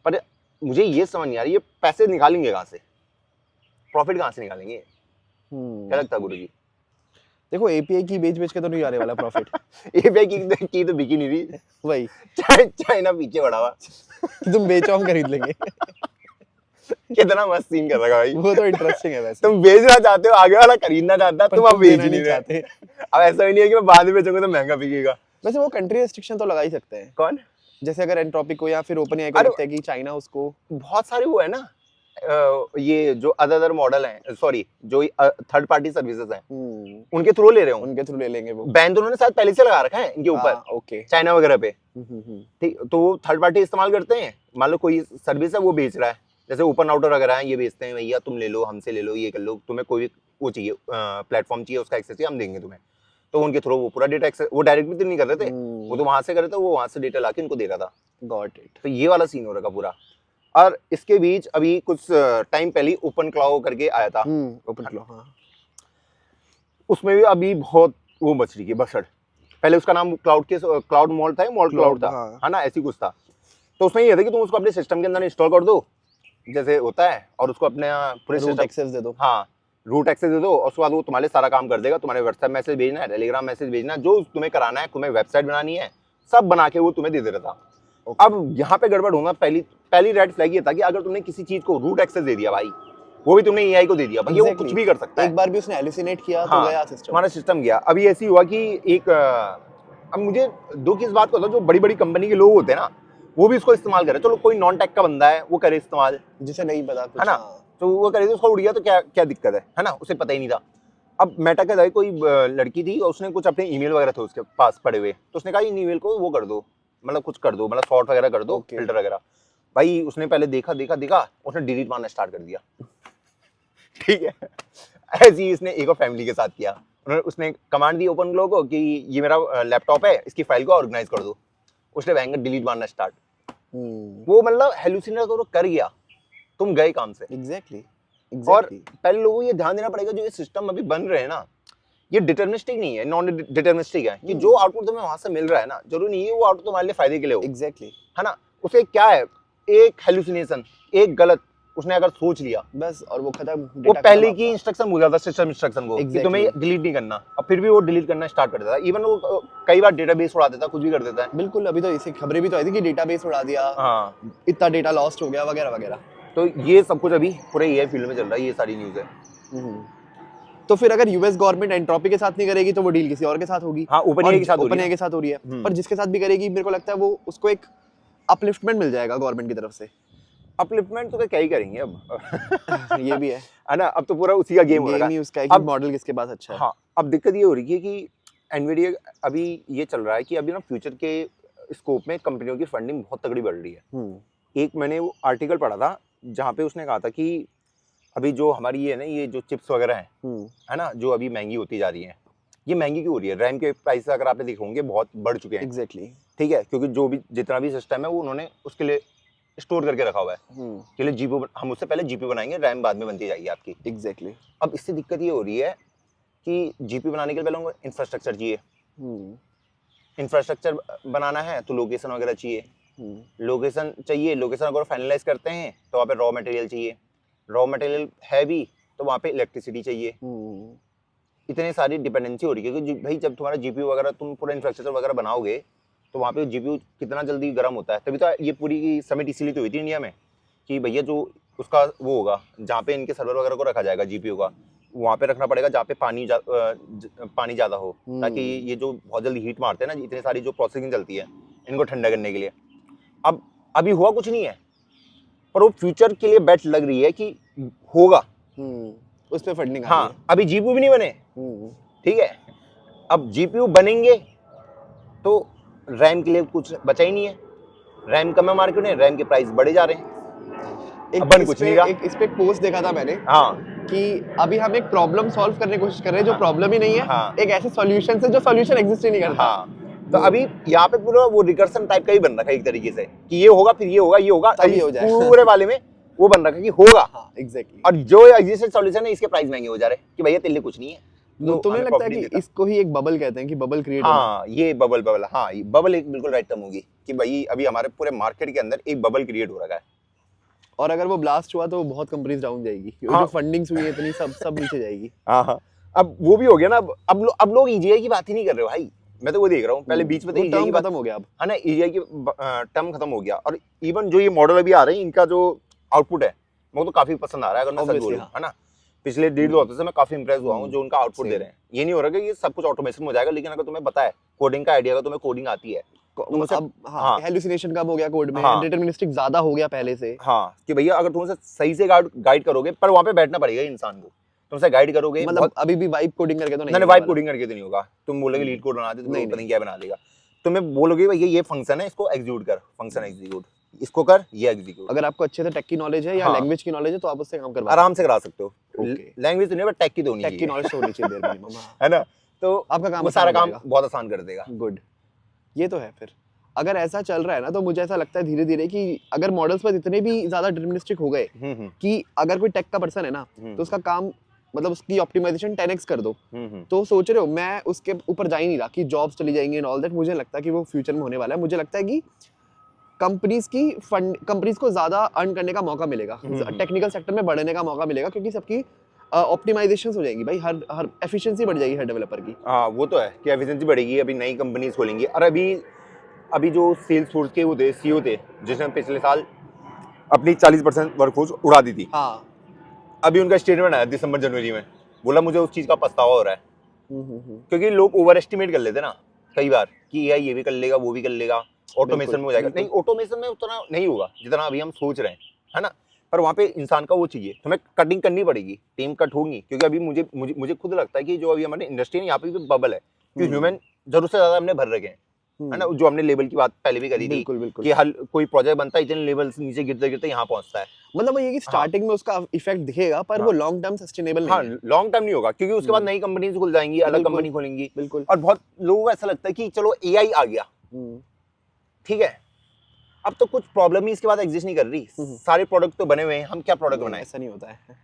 पर मुझे ये समझ नहीं आ रही, ये पैसे निकालेंगे कहाँ से, प्रॉफिट कहाँ से निकालेंगे? क्या लगता है गुरुजी? देखो एपीआई की बेच के तो नहीं आ रहे वाला प्रॉफिट। एपीआई की तो बिकी नहीं रही, वही चाइना पीछे बढ़ा हुआ तुम बेचो हम खरीद लेंगे। कितना मस्त सीन कर रखा भाई, वो तो इंटरेस्टिंग है वैसे। तुम बेचना चाहते हो, आगे वाला खरीदना चाहता है, तुम अब बेच नहीं चाहते। अब ऐसा ही नहीं है कि मैं बाद में बेचूंगा तो महंगा बिकेगा। वैसे वो कंट्री रेस्ट्रिक्शन तो लगा ही सकते हैं। कौन? जैसे अगर एंट्रोपी को या फिर ओपन एआई को लगता है कि चाइना उसको, बहुत सारे वो है ना, ये जो अदर मॉडल हैं, सॉरी जो थर्ड पार्टी सर्विसेज हैं, उनके थ्रू ले रहे हो, उनके थ्रू ले लेंगे वो। बैन तो उन्होंने शायद पहले से लगा रखा है इनके ऊपर, ओके, चाइना वगैरह पे, ठीक। तो वो थर्ड पार्टी इस्तेमाल करते हैं, मान लो कोई सर्विस है वो बेच रहा है, जैसे ओपन आउटर वगैरह है, ये बेचते हैं, भैया तुम ले लो, हमसे ले लो, ये कर लो, तुम्हें कोई भी वो चाहिए प्लेटफॉर्म चाहिए, उसका एक्सेस चाहिए, हम देंगे तुम्हें। तो उनके थ्रू वो पूरा डेटा एक्सेस, वो डायरेक्ट भी तो नहीं कर रहे थे, वो तो वहां से कर रहे थे, वो वहां से डेटा लाके इनको दे रहा था। Got it. तो ये वाला सीन हो रहा था पूरा। और इसके बीच अभी कुछ टाइम पहले ओपन क्लाउड करके आया था, ओपन क्लाउड, हाँ, उसमें भी अभी बहुत वो मच रही है बसड़। पहले उसका नाम क्लाउड मॉल था, मॉल क्लाउड था, है ना, ऐसी कुछ था। तो उसमें ये था कि तुम उसको अपने सिस्टम के अंदर इंस्टॉल कर दो, जैसे होता है, और उसको अपने पूरे रूट एक्सेस दे दो। हाँ, रूट एक्सेस दे दो, और उसके बाद वो तुम्हारे सारा काम कर देगा। तुम्हारे व्हाट्सएप मैसेज भेजना है, टेलीग्राम मैसेज भेजना है, जो तुम्हें कराना है, तुम्हें वेबसाइट बनानी है, सब बना के वो तुम्हें दे दे रहा था। अब यहाँ पे गड़बड़ होना, पहली रेड फ्लैग ये था कि अगर तुमने किसी चीज को रूट एक्सेस दे दिया भाई, वो भी तुमने एआई को दे दिया, भैया वो कुछ भी कर सकता है। एक बार भी उसने हेलुसिनेट किया तो गया सिस्टम, तुम्हारा सिस्टम गया। अभी ऐसी हुआ कि एक अब मुझे दुख इस बात का होता है, जो बड़ी बड़ी कंपनी के लोग होते हैं ना, वो भी इसको इस्तेमाल करे। चलो कोई नॉन टेक का बंदा है, वो करे इस्तेमाल, जिसे नहीं पता कुछ, है ना, तो वो करे, तो उसका उड़ गया तो क्या दिक्कत है ना, उसे पता ही नहीं था। अब मेटा के कोई लड़की थी और उसने कुछ अपने ईमेल वगैरह थे उसके पास पड़े हुए, तो उसने कहा इन ईमेल को वो कर दो, मतलब कुछ कर दो, मतलब सॉर्ट वगैरह कर दो, फिल्टर वगैरह। भाई उसने पहले देखा, उसने डिलीट मारना स्टार्ट कर दिया, ठीक है। ऐसे ही इसने एक और फैमिली के साथ किया, उसने कमांड दी ओपन क्लाउड को कि ये मेरा लैपटॉप है, इसकी फाइल को ऑर्गेनाइज कर दो, उसने भयंकर डिलीट मारना स्टार्ट। वो मतलब हेलुसिनेट कर गया, तुम गए काम से। एग्जैक्टली। और पहले लोगों को ये ध्यान देना पड़ेगा, जो ये सिस्टम अभी बन रहे हैं ना, ये डिटर्मिनिस्टिक नहीं है, नॉन डिटर्मिनिस्टिक है, कि जो आउटपुट तुम्हें वहां से मिल रहा है ना, जरूरी नहीं है वो आउटपुट तुम्हारे लिए फायदे के लिए हो। एग्जैक्टली, है ना, उसे क्या है, एक हेलुसिनेशन, एक गलत उसने अगर सोच लिया बस, और वो खत्म, वो पहले की इंस्ट्रक्शन भूल जाता, सिस्टम इंस्ट्रक्शन को, कि तुम्हें डिलीट नहीं करना, और फिर भी वो डिलीट करना स्टार्ट कर देता है। इवन वो कई बार डेटाबेस उड़ा देता, कुछ भी कर देता है। बिल्कुल, अभी तो ऐसी खबरें भी तो आई थी कि डेटाबेस उड़ा दिया, हाँ, इतना डेटा लॉस्ट हो गया वगैरह वगैरह। तो ये सब कुछ अभी पूरे एआई फील्ड में चल रहा है, ये सारी न्यूज़ है। तो फिर अगर यूएस गवर्नमेंट एंट्रोपी के साथ नहीं करेगी तो वो डील किसी और के साथ होगी। हाँ, ओपन एआई के साथ हो रही है, पर जिसके साथ भी करेगी, मेरे को लगता है वो उसको एक अपलिफ्टमेंट मिल जाएगा गवर्नमेंट की तरफ से। अपलिफ्टमेंट तो क्या ही करेंगे अब ये भी है ना, अब तो पूरा उसी का गेम हो रहा ही है। उसका है अब कि मॉडल किसके पास अच्छा है। हाँ, अब दिक्कत ये हो रही है कि एनवीडिया अभी ये चल रहा है कि अभी ना फ्यूचर के स्कोप में कंपनियों की फंडिंग बहुत तगड़ी बढ़ रही है। एक मैंने वो आर्टिकल पढ़ा था जहाँ पे उसने कहा था कि अभी जो हमारी ये है ना, ये जो चिप्स वगैरह हैं है ना, जो अभी महंगी होती जा रही है, ये महंगी क्यों हो रही है? रैम के प्राइस अगर आपने देखे होंगे बहुत बढ़ चुके हैं। एग्जैक्टली ठीक है, क्योंकि जो भी जितना भी सिस्टम है वो उन्होंने उसके लिए स्टोर करके रखा हुआ है कि लिए जीपीयू हम उससे पहले जीपीयू बनाएंगे, रैम बाद में बनती जाएगी आपकी। एग्जैक्टली अब इससे दिक्कत ये हो रही है कि जीपीयू बनाने के लिए पहले उनको इंफ्रास्ट्रक्चर चाहिए। इंफ्रास्ट्रक्चर बनाना है तो लोकेशन वगैरह चाहिए, लोकेशन चाहिए, लोकेशन अगर फाइनलाइज करते हैं तो वहाँ पे रॉ मटेरियल चाहिए, रॉ मटेरियल है भी तो वहाँ पे इलेक्ट्रिसिटी चाहिए। इतने सारी डिपेंडेंसी हो रही है क्योंकि भाई जब तुम्हारा जीपीयू वगैरह तुम पूरा इंफ्रास्ट्रक्चर वगैरह बनाओगे तो वहाँ पे जीपीयू कितना जल्दी गर्म होता है। तभी तो ये पूरी समिट इसीलिए तो हुई थी इंडिया में कि भैया जो उसका वो होगा जहाँ पे इनके सर्वर वगैरह को रखा जाएगा जीपीयू का, वहाँ पे रखना पड़ेगा जहाँ पे पानी ज़्यादा हो, ताकि ये जो बहुत जल्दी हीट मारते हैं ना, इतनी सारी जो प्रोसेसिंग चलती है इनको ठंडा करने के लिए। अब अभी हुआ कुछ नहीं है, पर वो फ्यूचर के लिए बेट लग रही है कि होगा। उस पे फंडिंग हाँ, अभी जीपीयू भी नहीं बने, ठीक है, अब जीपीयू बनेंगे तो रैम के लिए कुछ बचा ही नहीं है, रैम कम है मार्केट में, रैम के प्राइस बढ़े जा रहे हैं। एक इस पे पोस्ट देखा था मैंने, हाँ, कि अभी हम एक प्रॉब्लम सॉल्व करने की कोशिश कर रहे हैं जो प्रॉब्लम ही नहीं है। हाँ, एक ऐसे सॉल्यूशन से जो सॉल्यूशन एग्जिस्ट ही नहीं करता। हाँ, तो अभी यहाँ पे पूरा वो रिकर्सन टाइप का ही बन रखा है एक तरीके से कि ये होगा फिर ये होगा, ये होगा, तभी हो जाए। पूरे वाले में वो बन रखा है कि होगा। हाँ, एग्जैक्टली। और जो एग्जिस्टेंट सॉल्यूशन है इसके प्राइस महंगे हो जा रहे हैं कि भैया तेरे लिए कुछ नहीं है। तो तुम्हें लगता है कि इसको ही एक बबल कहते हैं कि बबल क्रिएट होना? हाँ, ये बबल, हाँ, ये बबल एक बिल्कुल राइट टर्म होगी कि भाई अभी हमारे पूरे मार्केट के अंदर एक बबल क्रिएट हो रखा है। और अगर वो ब्लास्ट हुआ तो बहुत कंपनीज डाउन जाएगी। हाँ, जो फंडिंग्स हुई है इतनी सब नीचे जाएगी। हाँ, अब वो भी हो गया ना, अब लोग ईजीआई की बात ही नहीं कर रहे हो भाई। मैं तो वो देख रहा हूँ, पहले बीच में तो ईजीआई की खत्म हो गया अब, है ना, ईजीआई की टर्म खत्म हो गया। और इवन जो ये मॉडल अभी आ रहे हैं इनका जो आउटपुट है वो तो काफी पसंद आ रहा है, अगर मैं सच बोलूं, है ना। पिछले 1.5-2 हफ्ते से मैं काफी इंप्रेस हुआ हूँ जो उनका आउटपुट दे रहे हैं। ये नहीं हो रहा कि ये सब कुछ ऑटोमेशन हो जाएगा, लेकिन अगर तुम्हें पता है कोडिंग का आइडिया, अगर तुम्हें कोडिंग आती है अब हाँ, हेलुसिनेशन कम हो गया कोड में, डिटरमिनिस्टिक ज्यादा हो गया पहले से। हाँ, कि भैया अगर तुम उसे सही से गाइड करोगे, पर वहाँ पे बैठना पड़ेगा इंसान को, तुमसे गाइड करोगे। मतलब अभी भी वाइब कोडिंग करके तो नहीं, वाइब कोडिंग करके तो नहीं होगा। तुम बोलोगे लीड कोड बना दे, तो पता नहीं क्या बना देगा। तुम्हें बोलोगे भैया ये फंक्शन है, इसको एग्जीक्यूट कर, फंक्शन एग्जीक्यूट, इसको कर, ये एग्जीक्यूट। अगर आपको अच्छे से टेक की नॉलेज है या लैंग्वेज की नॉलेज है तो आप उससे काम करवा आराम से करा सकते हो। लैंग्वेज तो नहीं, बट टेक की तो नहीं, टेक की नॉलेज तो होनी चाहिए देयर मिनिमम, है ना। तो आपका काम, वो सारा काम बहुत आसान कर देगा। गुड, ये तो है। फिर अगर ऐसा चल रहा है ना तो मुझे ऐसा लगता है धीरे धीरे कि अगर मॉडल्स पर इतने भी ज्यादा डिटरमिनिस्टिक हो गए कि अगर कोई टेक का पर्सन है ना तो उसका काम, मतलब उसकी ऑप्टिमाइजेशन 10x कर दो, तो सोच रहे हो मैं उसके ऊपर जा ही नहीं रहा कि जॉब्स चली जाएंगी एंड ऑल दैट। मुझे लगता है कि वो फ्यूचर में होने वाला है। मुझे लगता है कि कंपनीज को ज्यादा अर्न करने का मौका मिलेगा, टेक्निकल सेक्टर में बढ़ने का मौका मिलेगा, क्योंकि सबकी ऑप्टिमाइजेशन हो जाएंगी भाई, हर एफिशिएंसी बढ़ जाएगी हर डेवलपर की। हाँ, वो तो है कि एफिशिएंसी बढ़ेगी, अभी नई कंपनीज खोलेंगी। और अभी जो सेल्सफोर्स के वो थे सीईओ थे जिसने पिछले साल अपनी 40% वर्कफोर्स उड़ा दी थी, हाँ, अभी उनका स्टेटमेंट आया दिसंबर जनवरी में, बोला मुझे उस चीज का पछतावा हो रहा है। क्योंकि लोग ओवर एस्टिमेट कर लेते ना कई बार कि एआई ये भी कर लेगा, वो भी कर लेगा, ऑटोमेशन में हो जाएगा। नहीं, ऑटोमेशन में उतना नहीं होगा जितना अभी हम सोच रहे हैं, है ना। पर वहाँ पे इंसान का वो चाहिए, तुम्हें कटिंग करनी पड़ेगी, टीम कट होगी। क्योंकि अभी मुझे खुद लगता है कि जो अभी हमारी इंडस्ट्री है यहाँ पे भी बबल है, क्योंकि ह्यूमन जरूरत से ज्यादा हमने भर रखे हैं, है ना। जो हमने लेवल की बात पहले भी करी थी कि हर कोई प्रोजेक्ट बनता है इतने लेवल से नीचे गिरते गिरते यहाँ पहुंचता है। मतलब ये कि स्टार्टिंग में उसका इफेक्ट दिखेगा, पर वो लॉन्ग टर्म सस्टेनेबल नहीं है। लॉन्ग टर्म नहीं होगा, क्योंकि उसके बाद नई कंपनीज खुल जाएंगी, अलग कंपनी खोलेंगी। बिल्कुल। और बहुत लोगों को ऐसा लगता है कि चलो एआई आ गया, ठीक है, अब तो कुछ प्रॉब्लम ही इसके बाद एग्जिस्ट नहीं कर रही, सारे प्रोडक्ट तो बने हुए हैं, हम क्या प्रोडक्ट बनाएं। ऐसा नहीं होता है।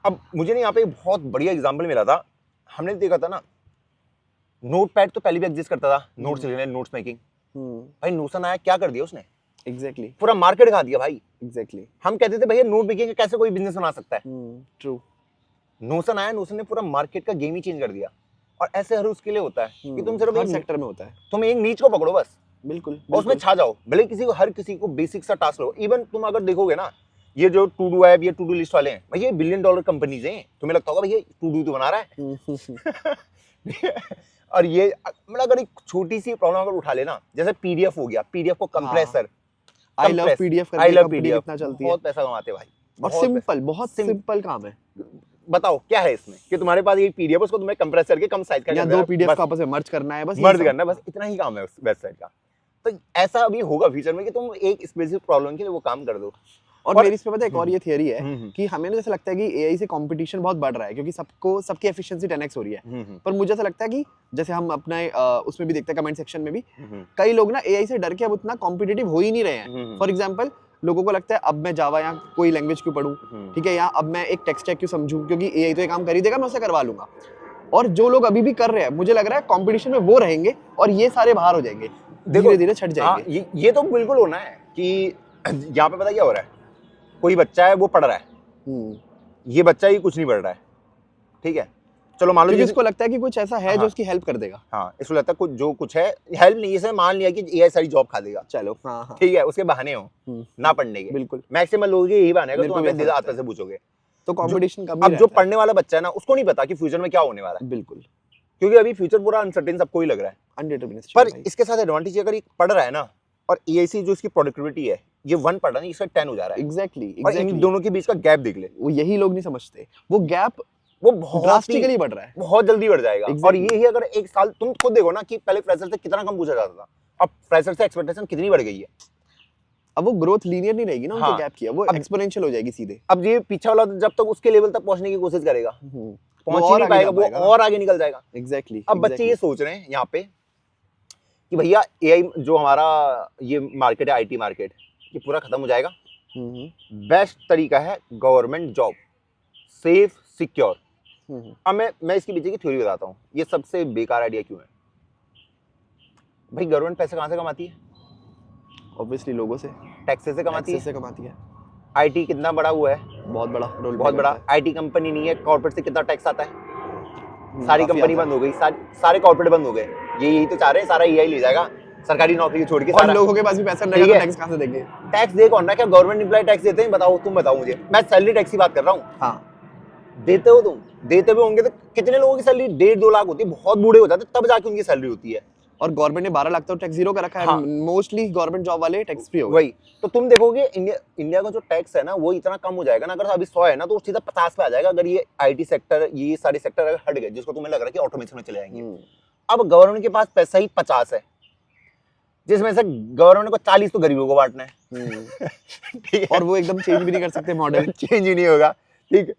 अब मुझे ना यहाँ पे बहुत बढ़िया एग्जांपल मिला था, हमने देखा था ना, नोटपैड तो पहले भी एग्जिस्ट करता था, नोट्स लिखने, नोट्स मेकिंग। भाई नोशन आया, क्या कर दिया उसने, एग्जैक्टली पूरा मार्केट खा दिया भाई। एग्जैक्टली हम कहते थे भैया नोट मेकिंग कैसे कोई बिजनेस बना सकता है। ट्रू। नोशन आया, नोशन ने पूरा मार्केट का गेम ही चेंज कर दिया। और ऐसे हर उसके लिए होता है कि तुम सिर्फ हर सेक्टर में होता है, तुम एक नीच को पकड़ो बस, बिल्कुल, और उसमें छा जाओ। भले हर किसी को बेसिक सा टास्क लो। इवन तुम अगर देखोगे ना, ये जो टू डू ऐप, ये टू डू लिस्ट वाले हैं भाई, ये $1 बिलियन कंपनीज हैं। तुम्हें लगता होगा भैया टू डू तो बना रहा है और ये मतलब अगर एक छोटी सी प्रॉब्लम अगर उठा लेना, जैसे पीडीएफ हो गया, पीडीएफ को compressor, I love PDF I love company PDF कितना चलती है, बहुत पैसा कमाते हैं भाई। और सिंपल, बहुत सिंपल काम है। बताओ क्या है इसमें कि तुम्हारे पास एक पीडीएफ उसको तुम्हें कंप्रेस करके कम साइज का या करना है, दो पीडीएफ बस को आपस में मर्ज करना है, बस मर्ज करना है, बस इतना ही काम है उस वेबसाइट का। तो ऐसा अभी होगा फ्यूचर में कि तुम एक स्पेसिफिक प्रॉब्लम के लिए वो काम कर दो। और मेरी इसमें पता है एक और ये थियरी है कि हमें ना जैसे लगता है कि एआई से कंपटीशन बहुत बढ़ रहा है क्योंकि सबकी एफिशिएंसी 10x हो रही है, पर मुझे ऐसा लगता है कि जैसे हम अपना उसमें भी देखते हैं कमेंट सेक्शन में भी कई लोग ना एआई से डर के अब उतना कॉम्पिटिटिव हो ही नहीं रहे हैं। फॉर एग्जांपल लोगों को लगता है अब मैं जावा या कोई लैंग्वेज क्यों पढूं, ठीक है, या अब मैं एक टेक्स्ट स्टैक क्यों समझूं क्योंकि एआई तो ये काम कर ही देगा, मैं उसे करवा लूंगा। और जो लोग अभी भी कर रहे हैं मुझे लग रहा है कंपटीशन में वो रहेंगे और ये सारे बाहर हो जाएंगे, धीरे धीरे छट जाएंगे। ये तो बिल्कुल होना है कि यहाँ पे पता क्या हो रहा है, कोई बच्चा है वो पढ़ रहा है, ये बच्चा ही कुछ नहीं पढ़ रहा है, ठीक है, चलो मान लो इसको लगता है कि कुछ ऐसा है जो उसकी हेल्प कर देगा। हाँ, इसको लगता है कुछ जो कुछ है हेल्प नहीं, इसे मान लिया कि एआई सारी जॉब खा देगा, चलो हाँ, ठीक है, उसके बहाने हो ना पढ़ने के, बिल्कुल मैक्सिमम लोगों के यही बहाने, अगर तुम अपने दिल आत्मा से पूछोगे तो कंपटीशन कम। अब जो पढ़ने वाला बच्चा है ना उसको नहीं पता कि फ्यूचर में क्या होने वाला है, बिल्कुल, क्योंकि अभी फ्यूचर पूरा अनसर्टेन सबको ही लग रहा है, अनडिटरमिनिस्टिक। पर इसके साथ एडवांटेज अगर ये पढ़ रहा है ना और एआई से जो इसकी प्रोडक्टिविटी है ये 1 पढ़ रहा है, इसका 10 हो जा रहा है। एग्जैक्टली, और इन दोनों के बीच का गैप देख ले, वो यही लोग नहीं समझते, वो गैप वो बहुत ड्रास्टिकली बढ़ रहा है, बहुत जल्दी बढ़ जाएगा। और ये ही अगर एक साल तुम खुद देखो ना कि पहले फ्रेशर से कितना कम पूछा जाता था, अब फ्रेशर से एक्सपेक्टेशन कितनी बढ़ गई है। अब वो ग्रोथ लीनियर नहीं रहेगी ना, उनके गैप की, वो एक्सपोनेंशियल हो जाएगी सीधे। अब ये पीछे वाला जब तक उसके लेवल तक पहुंचने की कोशिश करेगा पहुंच ही नहीं पाएगा, वो और आगे निकल जाएगा। एग्जैक्टली। अब बच्चे ये सोच रहे हैं यहाँ पे कि भैया एआई जो हमारा ये मार्केट है, आईटी मार्केट, ये पूरा खत्म हो जाएगा, बेस्ट तरीका है गवर्नमेंट जॉब, सेफ सिक्योर। अब मैं इसके पीछे की थ्योरी बताता हूँ, ये सबसे बेकार आइडिया क्यों है। भाई गवर्नमेंट पैसे कहाँ से कमाती है? ऑब्वियसली लोगों से, टैक्सेस से कमाती है। आईटी कितना बड़ा हुआ है, बहुत बड़ा रोल, बहुत बड़ा। आईटी कंपनी नहीं है, कॉर्पोरेट से कितना टैक्स आता है, सारी कंपनी बंद हो गई, सारे कॉर्पोरेट बंद हो गए, यही तो चाह रहे हैं, सारा एआई ले जाएगा सरकारी नौकरी छोड़ के, सारा लोगों के पास भी पैसा नहीं है, टैक्स कहां से देंगे? टैक्स दे कौन रहा है? क्या गवर्नमेंट एम्प्लॉय टैक्स देते हैं? बताओ, तुम बताओ मुझे, मैं सैलरी टैक्स की बात कर रहा हूँ। हाँ, देते हो तुम, देते हुए होंगे तो कितने लोगों की सैलरी 1.5-2 लाख होती है, बहुत बूढ़े हो जाते तब जाके उनकी सैलरी होती है। और गवर्नमेंट ने 12 लाख तो टैक्स जीरो का रखा है। हाँ। मोस्टली गवर्नमेंट जॉब वाले टैक्स फ्री हो गए। वही तो तुम देखोगे इंडिया का जो टैक्स है ना वो इतना कम हो जाएगा ना, अगर अभी 100 है ना तो सीधा 50 पे आ जाएगा, अगर ये आईटी सेक्टर, ये सारे सेक्टर अगर हट गए जिसको तुम्हें लग रहा है कि ऑटोमेशन में चले जाएंगे। अब गवर्नमेंट के पास पैसा ही 50 है, जिसमें से गवर्नमेंट को 40 तो गरीबों को बांटना है, ठीक है, और वो एकदम चेंज भी नहीं कर सकते, मॉडल चेंज ही नहीं होगा, ठीक।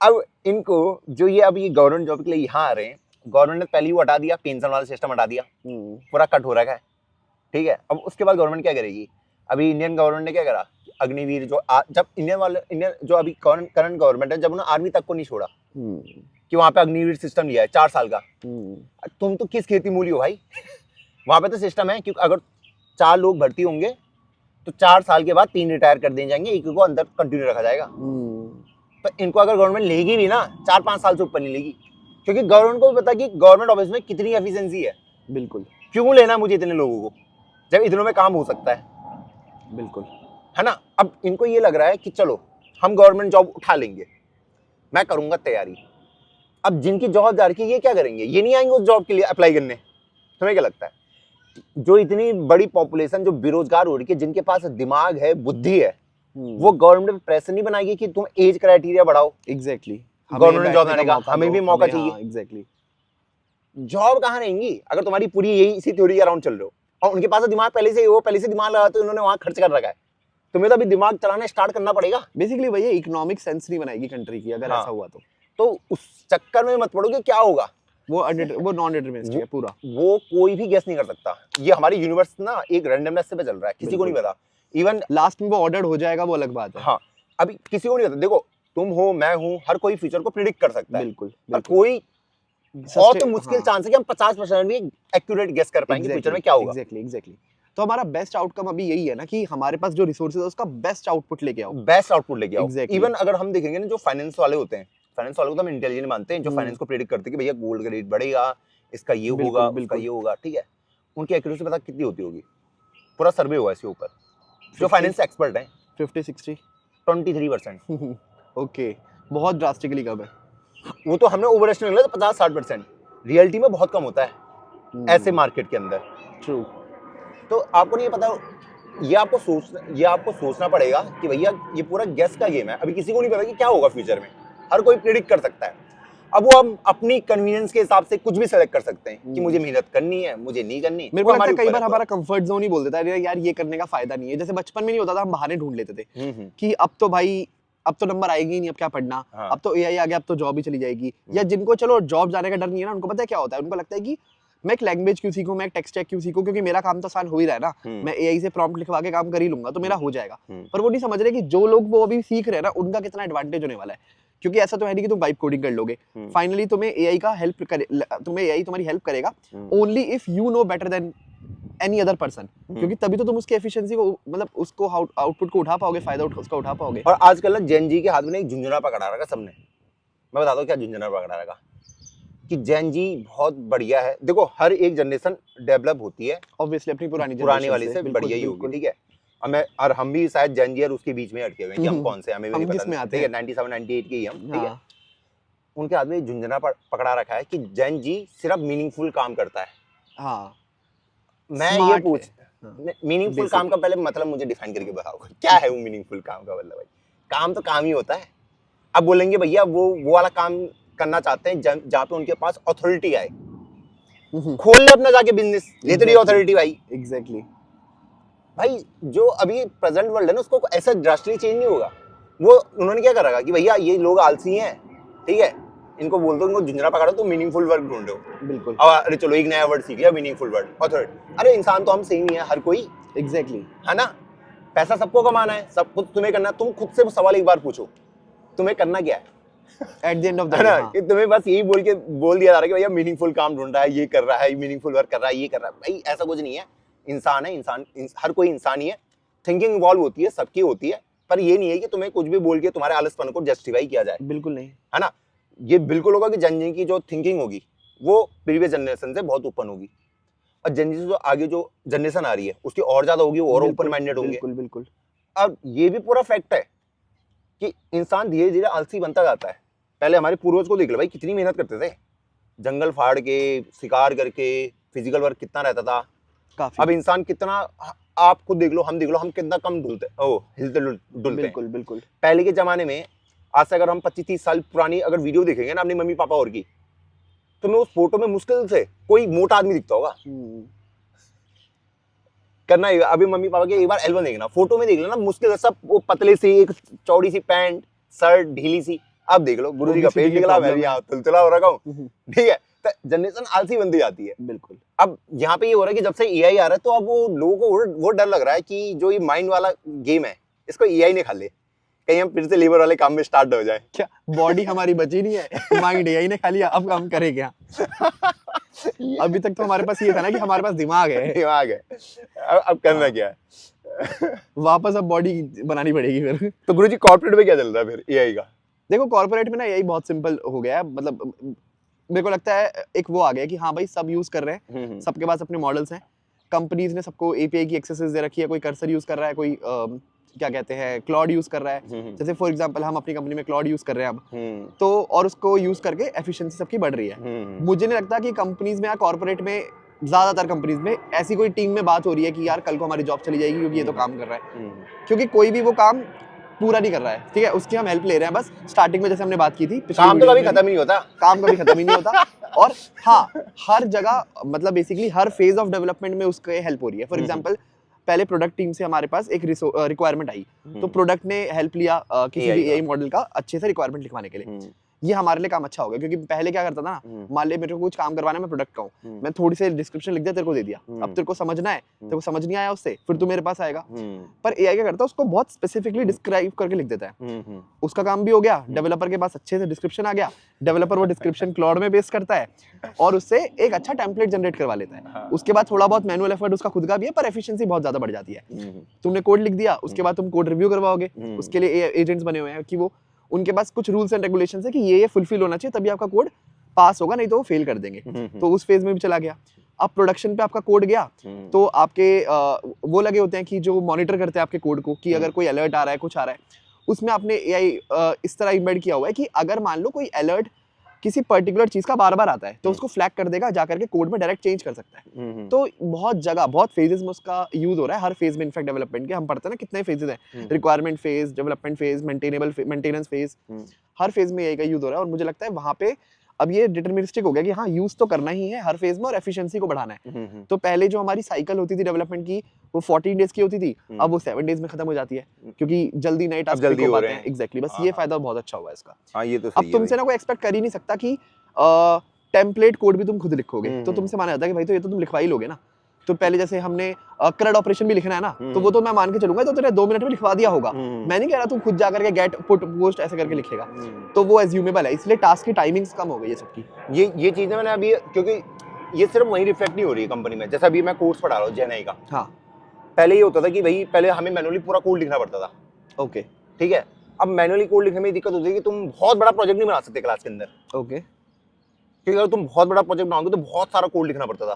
अब इनको जो ये अब ये गवर्नमेंट जॉब के लिए यहाँ आ रहे हैं, गवर्नमेंट ने पहले ही वो हटा दिया, पेंशन वाला सिस्टम हटा दिया, पूरा कट हो रखा है, ठीक है। अब उसके बाद गवर्नमेंट क्या करेगी? अभी इंडियन गवर्नमेंट ने क्या करा, अग्निवीर जो जब इंडियन जो अभी करंट गवर्नमेंट है, जब उन्होंने आर्मी तक को नहीं छोड़ा कि वहां पे अग्निवीर सिस्टम लिया है 4 साल का। तुम तो किस खेती मूली हो भाई? वहां पे तो सिस्टम है क्योंकि अगर 4 लोग भर्ती होंगे तो 4 साल के बाद 3 रिटायर कर दिए जाएंगे, एक को अंदर कंटिन्यू रखा जाएगा। तो इनको अगर गवर्नमेंट लेगी भी ना 4-5 साल से ऊपर नहीं लेगी, क्योंकि गवर्नमेंट को भी पता कि गवर्नमेंट ऑफिस में कितनी एफिशिएंसी है। बिल्कुल, क्यों लेना मुझे इतने लोगों को जब इतनों में काम हो सकता है, बिल्कुल, है ना। अब इनको ये लग रहा है कि चलो हम गवर्नमेंट जॉब उठा लेंगे, मैं करूंगा तैयारी। अब जिनकी जॉब जा रही है ये क्या करेंगे? ये नहीं आएंगे उस जॉब के लिए अप्लाई करने। तुम्हें क्या लगता है जो इतनी बड़ी पॉपुलेशन जो बेरोजगार हो रही है, जिनके पास दिमाग है, बुद्धि है, वो गवर्नमेंट प्रेशर नहीं बनाएगी कि तुम एज क्राइटेरिया बढ़ाओ? एग्जैक्टली, गवर्नमेंट जॉब आने का हमें भी मौका चाहिए। एग्जैक्टली, जॉब कहाँ रहेंगी अगर तुम्हारी पूरी यही इसी थ्योरी अराउंड चल रहे हो, और उनके पास दिमाग पहले से वो पहले से दिमाग लगा तो उन्होंने वहां खर्च कर रखा है, तुम्हें तो अभी दिमाग चलाना स्टार्ट करना पड़ेगा। बेसिकली भैया इकोनॉमिक सेंस नहीं बनाएगी कंट्री की अगर ऐसा हुआ तो उस चक्कर में मत पड़ोगे। क्या होगा वो नॉन डिटरमिनिस्टिक है पूरा, वो कोई भी गेस नहीं कर सकता। ये हमारी यूनिवर्स ना एक रैंडमनेस से पे चल रहा है, किसी को नहीं पता। इवन लास्ट में वो ऑर्डर्ड हो जाएगा, वो अलग बात है। हाँ, अभी किसी को नहीं पता। देखो तुम हो, मैं हूँ, हर कोई फ्यूचर को प्रिडिक्ट कर सकता है, बिल्कुल, पर कोई बहुत मुश्किल चांस है कि हम 50% भी एक्यूरेट गेस कर पाएंगे फ्यूचर में क्या होगा। एग्जैक्टली। तो हमारा बेस्ट आउटकम अभी यही है ना कि हमारे पास जो रिसोर्सेज है उसका बेस्ट आउटपुट लेके आओ, बेस्ट आउटपुट लेके आओ। इवन अगर हम देखेंगे ना जो फाइनेंस वाले होते हैं, फाइनेंस वालों को तो हम इंटेलिजेंट मानते हैं, जो फाइनेंस को प्रेडिक्ट करते हैं कि भैया गोल्ड का रेट बढ़ेगा, इसका ये होगा, उसका ये होगा, ठीक है। उनकी एक्यूरेसी पता कितनी होती होगी? पूरा सर्वे हुआ है इसके ऊपर, जो फाइनेंस एक्सपर्ट हैं 50-60 23%। ओके, बहुत ड्रास्टिकली कम है। वो तो हमने ओवर एस्टिमेट किया 50-60%, रियलिटी में बहुत कम होता है ऐसे मार्केट के अंदर। ट्रू। तो आपको नहीं पता ये आपको सोचना पड़ेगा कि भैया ये पूरा गेस का गेम है, अभी किसी को नहीं पता कि क्या होगा फ्यूचर में, हर कोई प्रिडिक्ट कर सकता है। अब वो हम अपनी कन्वीनियंस के हिसाब से कुछ भी सेलेक्ट कर सकते हैं कि मुझे मेहनत करनी है, मुझे नहीं करनी। मेरे को लगता है कई बार हमारा कंफर्ट जोन ही बोल देता है यार ये करने का फायदा नहीं है। जैसे बचपन में नहीं होता था, हम बहाने ढूंढ लेते थे कि अब तो भाई अब तो नंबर आएगी ही नहीं, अब क्या पढ़ना, अब तो एआई आ गया, अब तो जॉब ही चली जाएगी। या जिनको चलो जॉब जाने का डर नहीं है ना, उनको पता है क्या होता है, उनको लगता है कि मैं एक लैंग्वेज क्यों सीखूं, मैं एक टेक्स्ट चेक क्यों सीखूं, क्योंकि मेरा काम तो आसान हो ही रहा है ना, मैं एआई से प्रॉम्प्ट लिखवा के काम कर ही लूंगा तो मेरा हो जाएगा। पर वो नहीं समझ रहे कि जो लोग वो अभी सीख रहे हैं ना, उनका कितना एडवांटेज होने वाला है। क्योंकि ऐसा तो है नहीं कि तुम वाइब कोडिंग कर लोगे, फाइनली तुम्हें एआई तुम्हारी हेल्प करेगा only if you know better than any other person, क्योंकि तभी तो तुम उसकी एफिशिएंसी को, मतलब उसको आउटपुट को उठा पाओगे, फायदा उसका उठा पाओगे। और आजकल ना जेन जी के हाथ में एक झुंझुना पकड़ा रखा सबने। मैं बताता हूँ क्या झुंझुना पकड़ा रखा, कि जेन जी बहुत बढ़िया है। देखो हर एक जनरेशन डेवलप होती है, ऑब्वियसली अपनी पुरानी वाली से बढ़िया ही होगी, ठीक है। और हम भी शायद जेन जी और उसके बीच में अटके हुए हैं कि हम कौन से, हमें भी नहीं पता, ठीक है, 97 98 के ही हम, ठीक है। उनके हाथ में झुंझुना पकड़ा रखा है कि जेन जी सिर्फ मीनिंगफुल काम करता है। हाँ, मैं ये पूछ मीनिंगफुल काम का पहले मतलब मुझे डिफाइन करके बताओ, क्या है वो मीनिंगफुल काम का मतलब? भाई काम तो काम ही होता है। अब बोलेंगे भैया वो वाला काम करना चाहते हैं जहाँ पे उनके पास अथॉरिटी आए, खोल ले अपना जाके बिजनेस, ले तेरी अथॉरिटी भाई। एग्जैक्टली भाई जो अभी प्रेजेंट वर्ल्ड है ना, उसको ऐसा ड्रास्टिकली चेंज नहीं होगा। वो उन्होंने क्या करा कि भैया ये लोग आलसी हैं, ठीक है, इनको बोल दो, इनको झुंझुना पकड़ो, तो मीनिंगफुल वर्क ढूंढो। बिल्कुल। अरे चलो एक नया वर्ड सीख लिया, मीनिंगफुल वर्ड, अथॉरिटी। अरे इंसान तो हम सेम ही है, हर कोई, एग्जैक्टली, है ना। पैसा सबको कमाना है, सब कुछ तुम्हें करना है। तुम खुद से सवाल एक बार पूछो, तुम्हें करना क्या है at the end of the day, कि तुम्हें बस यही बोल दिया जा रहा है कि भैया मीनिंगफुल काम ढूंढ रहा है, ये कर रहा है, मीनिंगफुल वर्क कर रहा है, ये कर रहा है। भाई ऐसा कुछ नहीं है, इंसान है, हर कोई इंसान ही है। थिंकिंग इवॉल्व होती है, सबकी होती है, पर ये नहीं है कि तुम्हें कुछ भी बोल के तुम्हारे आलसपन को जस्टिफाई किया जाए। बिल्कुल नहीं, है ना। ये बिल्कुल होगा कि जनजी की जो थिंकिंग होगी वो प्रीवियस जनरेशन से बहुत ओपन होगी, और जनजी से जो आगे जो जनरेशन आ रही है उसकी और ज्यादा होगी, और ओपन माइंडेड होंगे। बिल्कुल बिल्कुल। अब ये भी पूरा फैक्ट है कि इंसान धीरे धीरे आलसी बनता जाता है। पहले हमारे पूर्वज को देख लो भाई, कितनी मेहनत करते थे, जंगल फाड़ के, शिकार करके, फिजिकल वर्क कितना रहता था काफी। अब इंसान कितना, आप खुद देख लो, हम देख लो, हम कितना कम हिलते डुलते। बिल्कुल बिल्कुल। पहले के जमाने में, आज से अगर हम 25-30 साल पुरानी अगर वीडियो देखेंगे ना अपनी मम्मी पापा और की, तो मैं उस फोटो में मुश्किल से कोई मोटा आदमी दिखता होगा। करना है अभी मम्मी पापा के एक बार एल्बम देखना, फोटो में देख लेना, मुश्किल है सब वो पतले सी, एक चौड़ी सी पैंट, शर्ट ढीली सी। अब देख लो गुरुजी का पेट निकला, मैं भी यहाँ तुलतुला हो रखा हूँ, ठीक है। तो जनरेशन आलसी बनती जाती है। बिल्कुल। अब यहाँ पे ये हो रहा है कि जब से एआई आ रहा है, तो अब वो लोगों को वो डर लग रहा है कि जो ये माइंड वाला गेम है, इसको एआई ने खा ले, कहीं हम फिर से लेबर वाले काम में स्टार्ट हो जाए। क्या बॉडी हमारी बची नहीं है, माइंड एआई ने खा लिया, अब हम करें क्या? अभी तक तो हमारे पास ये था ना कि हमारे पास दिमाग है, अब करना क्या है? वापस अब बॉडी बनानी पड़ेगी फिर। तो गुरुजी कॉर्पोरेट में क्या चल रहा है फिर एआई का? देखो कॉर्पोरेट में ना एआई बहुत सिंपल हो गया है, मतलब मेरे को लगता है एक वो आ गया कि हाँ भाई सब यूज कर रहे हैं, सबके पास अपने मॉडल्स हैं, कंपनीज ने सबको एपीआई की एक्सेसेस दे रखी है, कोई कर्सर यूज कर रहा है, कोई क्या कहते हैं क्लाउड यूज कर रहा है। जैसे फॉर एग्जांपल हम अपनी कंपनी में क्लाउड यूज कर रहे हैं अब, तो और उसको यूज करके एफिशिएंसी सबकी बढ़ रही है। मुझे नहीं लगता कि कंपनीज में या कॉर्पोरेट में, ज्यादातर कंपनीज में ऐसी कोई टीम में बात हो रही है कि यार कल को हमारी जॉब चली जाएगी क्योंकि ये तो काम कर रहा है, क्योंकि कोई भी वो काम पूरा नहीं कर रहा है, ठीक है, उसकी हम हेल्प ले रहे हैं बस स्टार्टिंग में, जैसे हमने बात की थी। काम तो कभी खत्म ही नहीं होता, काम कभी खत्म ही नहीं होता। और हाँ, हर जगह मतलब basically her phase of development में उसके हेल्प हो रही है। फॉर एग्जांपल पहले प्रोडक्ट टीम से हमारे पास एक रिक्वायरमेंट आई, तो प्रोडक्ट ने हेल्प लिया किसी भी एआई मॉडल का अच्छे से रिक्वायरमेंट लिखवाने के लिए। ये हमारे लिए काम अच्छा हो गया, क्योंकि पहले क्या करता था ना, मान ले मेरे को कुछ काम करवाना है, मैं प्रोडक्ट का हूँ, मैं थोड़ी सी डिस्क्रिप्शन लिख दिया, तेरे को दे दिया, अब तेरे को समझना है, तेरे को समझ नहीं आया उससे, फिर तू मेरे पास आएगा। पर एआई क्या करता है, उसको बहुत स्पेसिफिकली डिस्क्राइब करके लिख देता है, उसका काम भी हो गया, डेवलपर के पास अच्छे से डिस्क्रिप्शन आ गया, डेवलपर वो डिस्क्रिप्शन क्लाउड में पेस्ट करता है और उससे एक अच्छा टेम्पलेट जनरेट करवा लेता है। उसके बाद थोड़ा बहुत मैनुअल एफर्ट उसका खुद का भी है, पर एफिशिएंसी बहुत ज्यादा बढ़ जाती है। तुमने कोड लिख दिया, उसके बाद तुम कोड रिव्यू करवाओगे, उसके लिए एजेंट्स बने हुए हैं कि वो, उनके पास कुछ रूल्स एंड रेगुलेशंस है कि ये फुलफिल होना चाहिए तभी आपका कोड पास होगा, नहीं तो वो फेल कर देंगे। तो उस फेज में भी चला गया। अब प्रोडक्शन पे आपका कोड गया, तो आपके वो लगे होते हैं कि जो मॉनिटर करते हैं आपके कोड को, कि अगर कोई अलर्ट आ रहा है, कुछ आ रहा है, उसमें आपने एआई इस तरह इम्बेड किया हुआ है कि अगर मान लो कोई अलर्ट किसी पर्टिकुलर चीज का बार बार आता है तो उसको फ्लैग कर देगा, जाकर के कोड में डायरेक्ट चेंज कर सकता है। तो बहुत जगह बहुत फेजेस में उसका यूज हो रहा है, हर फेज में इनफैक्ट डेवलपमेंट के हम पढ़ते हैं ना कितने फेजेस हैं, requirement phase, development phase, maintenance phase, हर फेज में यही का यूज हो रहा है। और मुझे लगता है वहां पे अब ये डिटरमिनिस्टिक हो गया कि हाँ यूज तो करना ही है हर फेज में और एफिशिएंसी को बढ़ाना है। तो पहले जो हमारी साइकिल होती थी डेवलपमेंट की वो 14 डेज की होती थी, अब वो 7 डेज में खत्म हो जाती है क्योंकि जल्दी नए टास्क पिक हो पाते हैं। एग्जैक्टली, बस ये फायदा बहुत अच्छा हुआ है इसका। हाँ ये तो अब तुमसे ना कोई एक्सपेक्ट कर ही नहीं सकता कि टेम्पलेट कोड भी तुम खुद लिखोगे, तो तुमसे माना जाता है कि भाई तो ये तो तुम लिखवा ही लोगे ना। तो पहले जैसे हमने CRUD ऑपरेशन भी लिखना है ना, तो वो तो मैं मान के चलूंगा तो तेरे 2 मिनट में लिखवा दिया होगा। मैं नहीं कह रहा तू खुद जा करके गेट पुट पोस्ट ऐसे करके लिखेगा, तो वो एज्यूमेबल है, इसलिए टास्क की टाइमिंग्स कम हो गई है सबकी। ये चीजें मैंने अभी, क्योंकि ये सिर्फ वही रिफ्लेक्ट नहीं हो रही है कंपनी में। जैसे अभी मैं कोर्स पढ़ा रहा हूँ जेएनआई का, हाँ पहले ये होता था कि भाई पहले हमें मैनुअली पूरा कोड लिखना पड़ता था। ओके ठीक है, अब मैनुअली कोड लिखने में दिक्कत होती है कि तुम बहुत बड़ा प्रोजेक्ट नहीं बना सकते क्लास के अंदर, ओके क्योंकि अगर तुम बहुत बड़ा प्रोजेक्ट बनाओगे तो बहुत सारा कोड लिखना पड़ता था,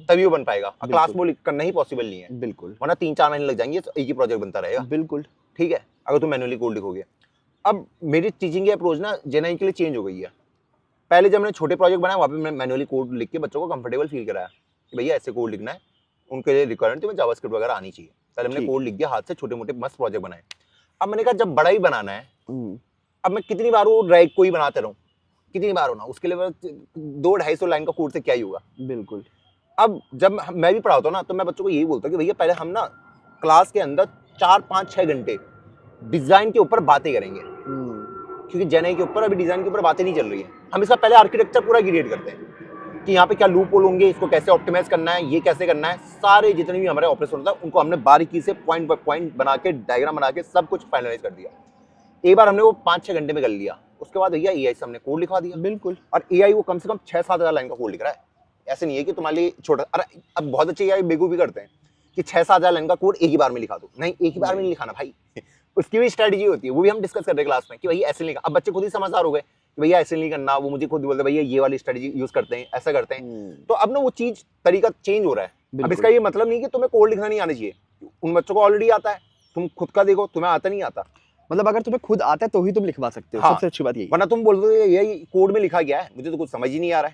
तभी वो बन पाएगा। और क्लास में करना ही पॉसिबल नहीं है, बिल्कुल, वरना 3-4 महीने लग जाएंगे, एक ही प्रोजेक्ट बनता रहेगा। बिल्कुल ठीक है, अगर तुम मैनुअली कोड लिखोगे। अब मेरी टीचिंग की अप्रोच ना जेएनआई के लिए चेंज हो गई है। पहले जब मैंने छोटे प्रोजेक्ट बनाए वहाँ पे मैं मैनुअली कोड लिख के बच्चों को कंफर्टेबल फील कराया कि भैया ऐसे कोड लिखना है, उनके लिए रिक्वायरमेंट तो जावास्क्रिप्ट वगैरह आनी चाहिए। पहले मैंने कोड लिख दिया, हाथ से छोटे मोटे मस्त प्रोजेक्ट बनाए। अब मैंने कहा जब बड़ा ही बनाना है, अब मैं कितनी बार वो ड्रैग को ही बनाते रहूं, कितनी बार होना, उसके लिए 200-250 लाइन का कोड से क्या ही होगा। बिल्कुल। अब जब मैं भी पढ़ाता हूँ ना, तो मैं बच्चों को यही बोलता हूँ कि भैया पहले हम ना क्लास के अंदर 4-5-6 घंटे डिजाइन के ऊपर बातें करेंगे, क्योंकि जेएनआई के ऊपर अभी डिजाइन के ऊपर बातें नहीं चल रही है। हम इसका पहले आर्किटेक्चर पूरा क्रिएट करते हैं कि यहाँ पे क्या लूप होल होंगे, इसको कैसे ऑप्टिमाइज करना है, ये कैसे करना है, सारे जितने भी हमारे ऑपरेशन होता है उनको हमने बारीकी से पॉइंट बाय पॉइंट बना के, डायग्राम बना के सब कुछ फाइनलाइज कर दिया। एक बार हमने वो 5-6 घंटे में कर लिया, उसके बाद भैया एआई से हमने कोड लिखवा दिया। बिल्कुल। और एआई वो कम से कम 6-7 हज़ार लाइन का कोड लिख रहा है। ऐसे नहीं है कि तुम्हारे लिए छोटा, अरे अब बहुत अच्छे एआई बेगू भी करते हैं कि 6-7 हज़ार लाइन का कोड एक ही बार में लिखा दो। नहीं, एक ही बार में नहीं लिखाना भाई, उसकी भी स्ट्रेटजी होती है, वो भी हम डिस्कस कर रहे हैं क्लास में कि भैया ऐसे नहीं लिखा। अब बच्चे खुद ही समझदार हो गए कि भैया ऐसे नहीं करना, वो मुझे खुद बोलते भैया ये वाली स्ट्रेटजी यूज करते हैं, ऐसा करते हैं। तो अब ना वो चीज तरीका चेंज हो रहा है। अब इसका ये मतलब नहीं कि तुम्हें कोड लिखना नहीं आना चाहिए, उन बच्चों को ऑलरेडी आता है। तुम खुद का देखो, तुम्हें आता नहीं आता, मतलब अगर तुम्हें खुद आता है तो ही तुम लिखवा सकते हो। हाँ, सबसे अच्छी बात यही, वरना तुम बोलते हो ये कोड में लिखा गया है, मुझे तो कुछ समझ ही नहीं आ रहा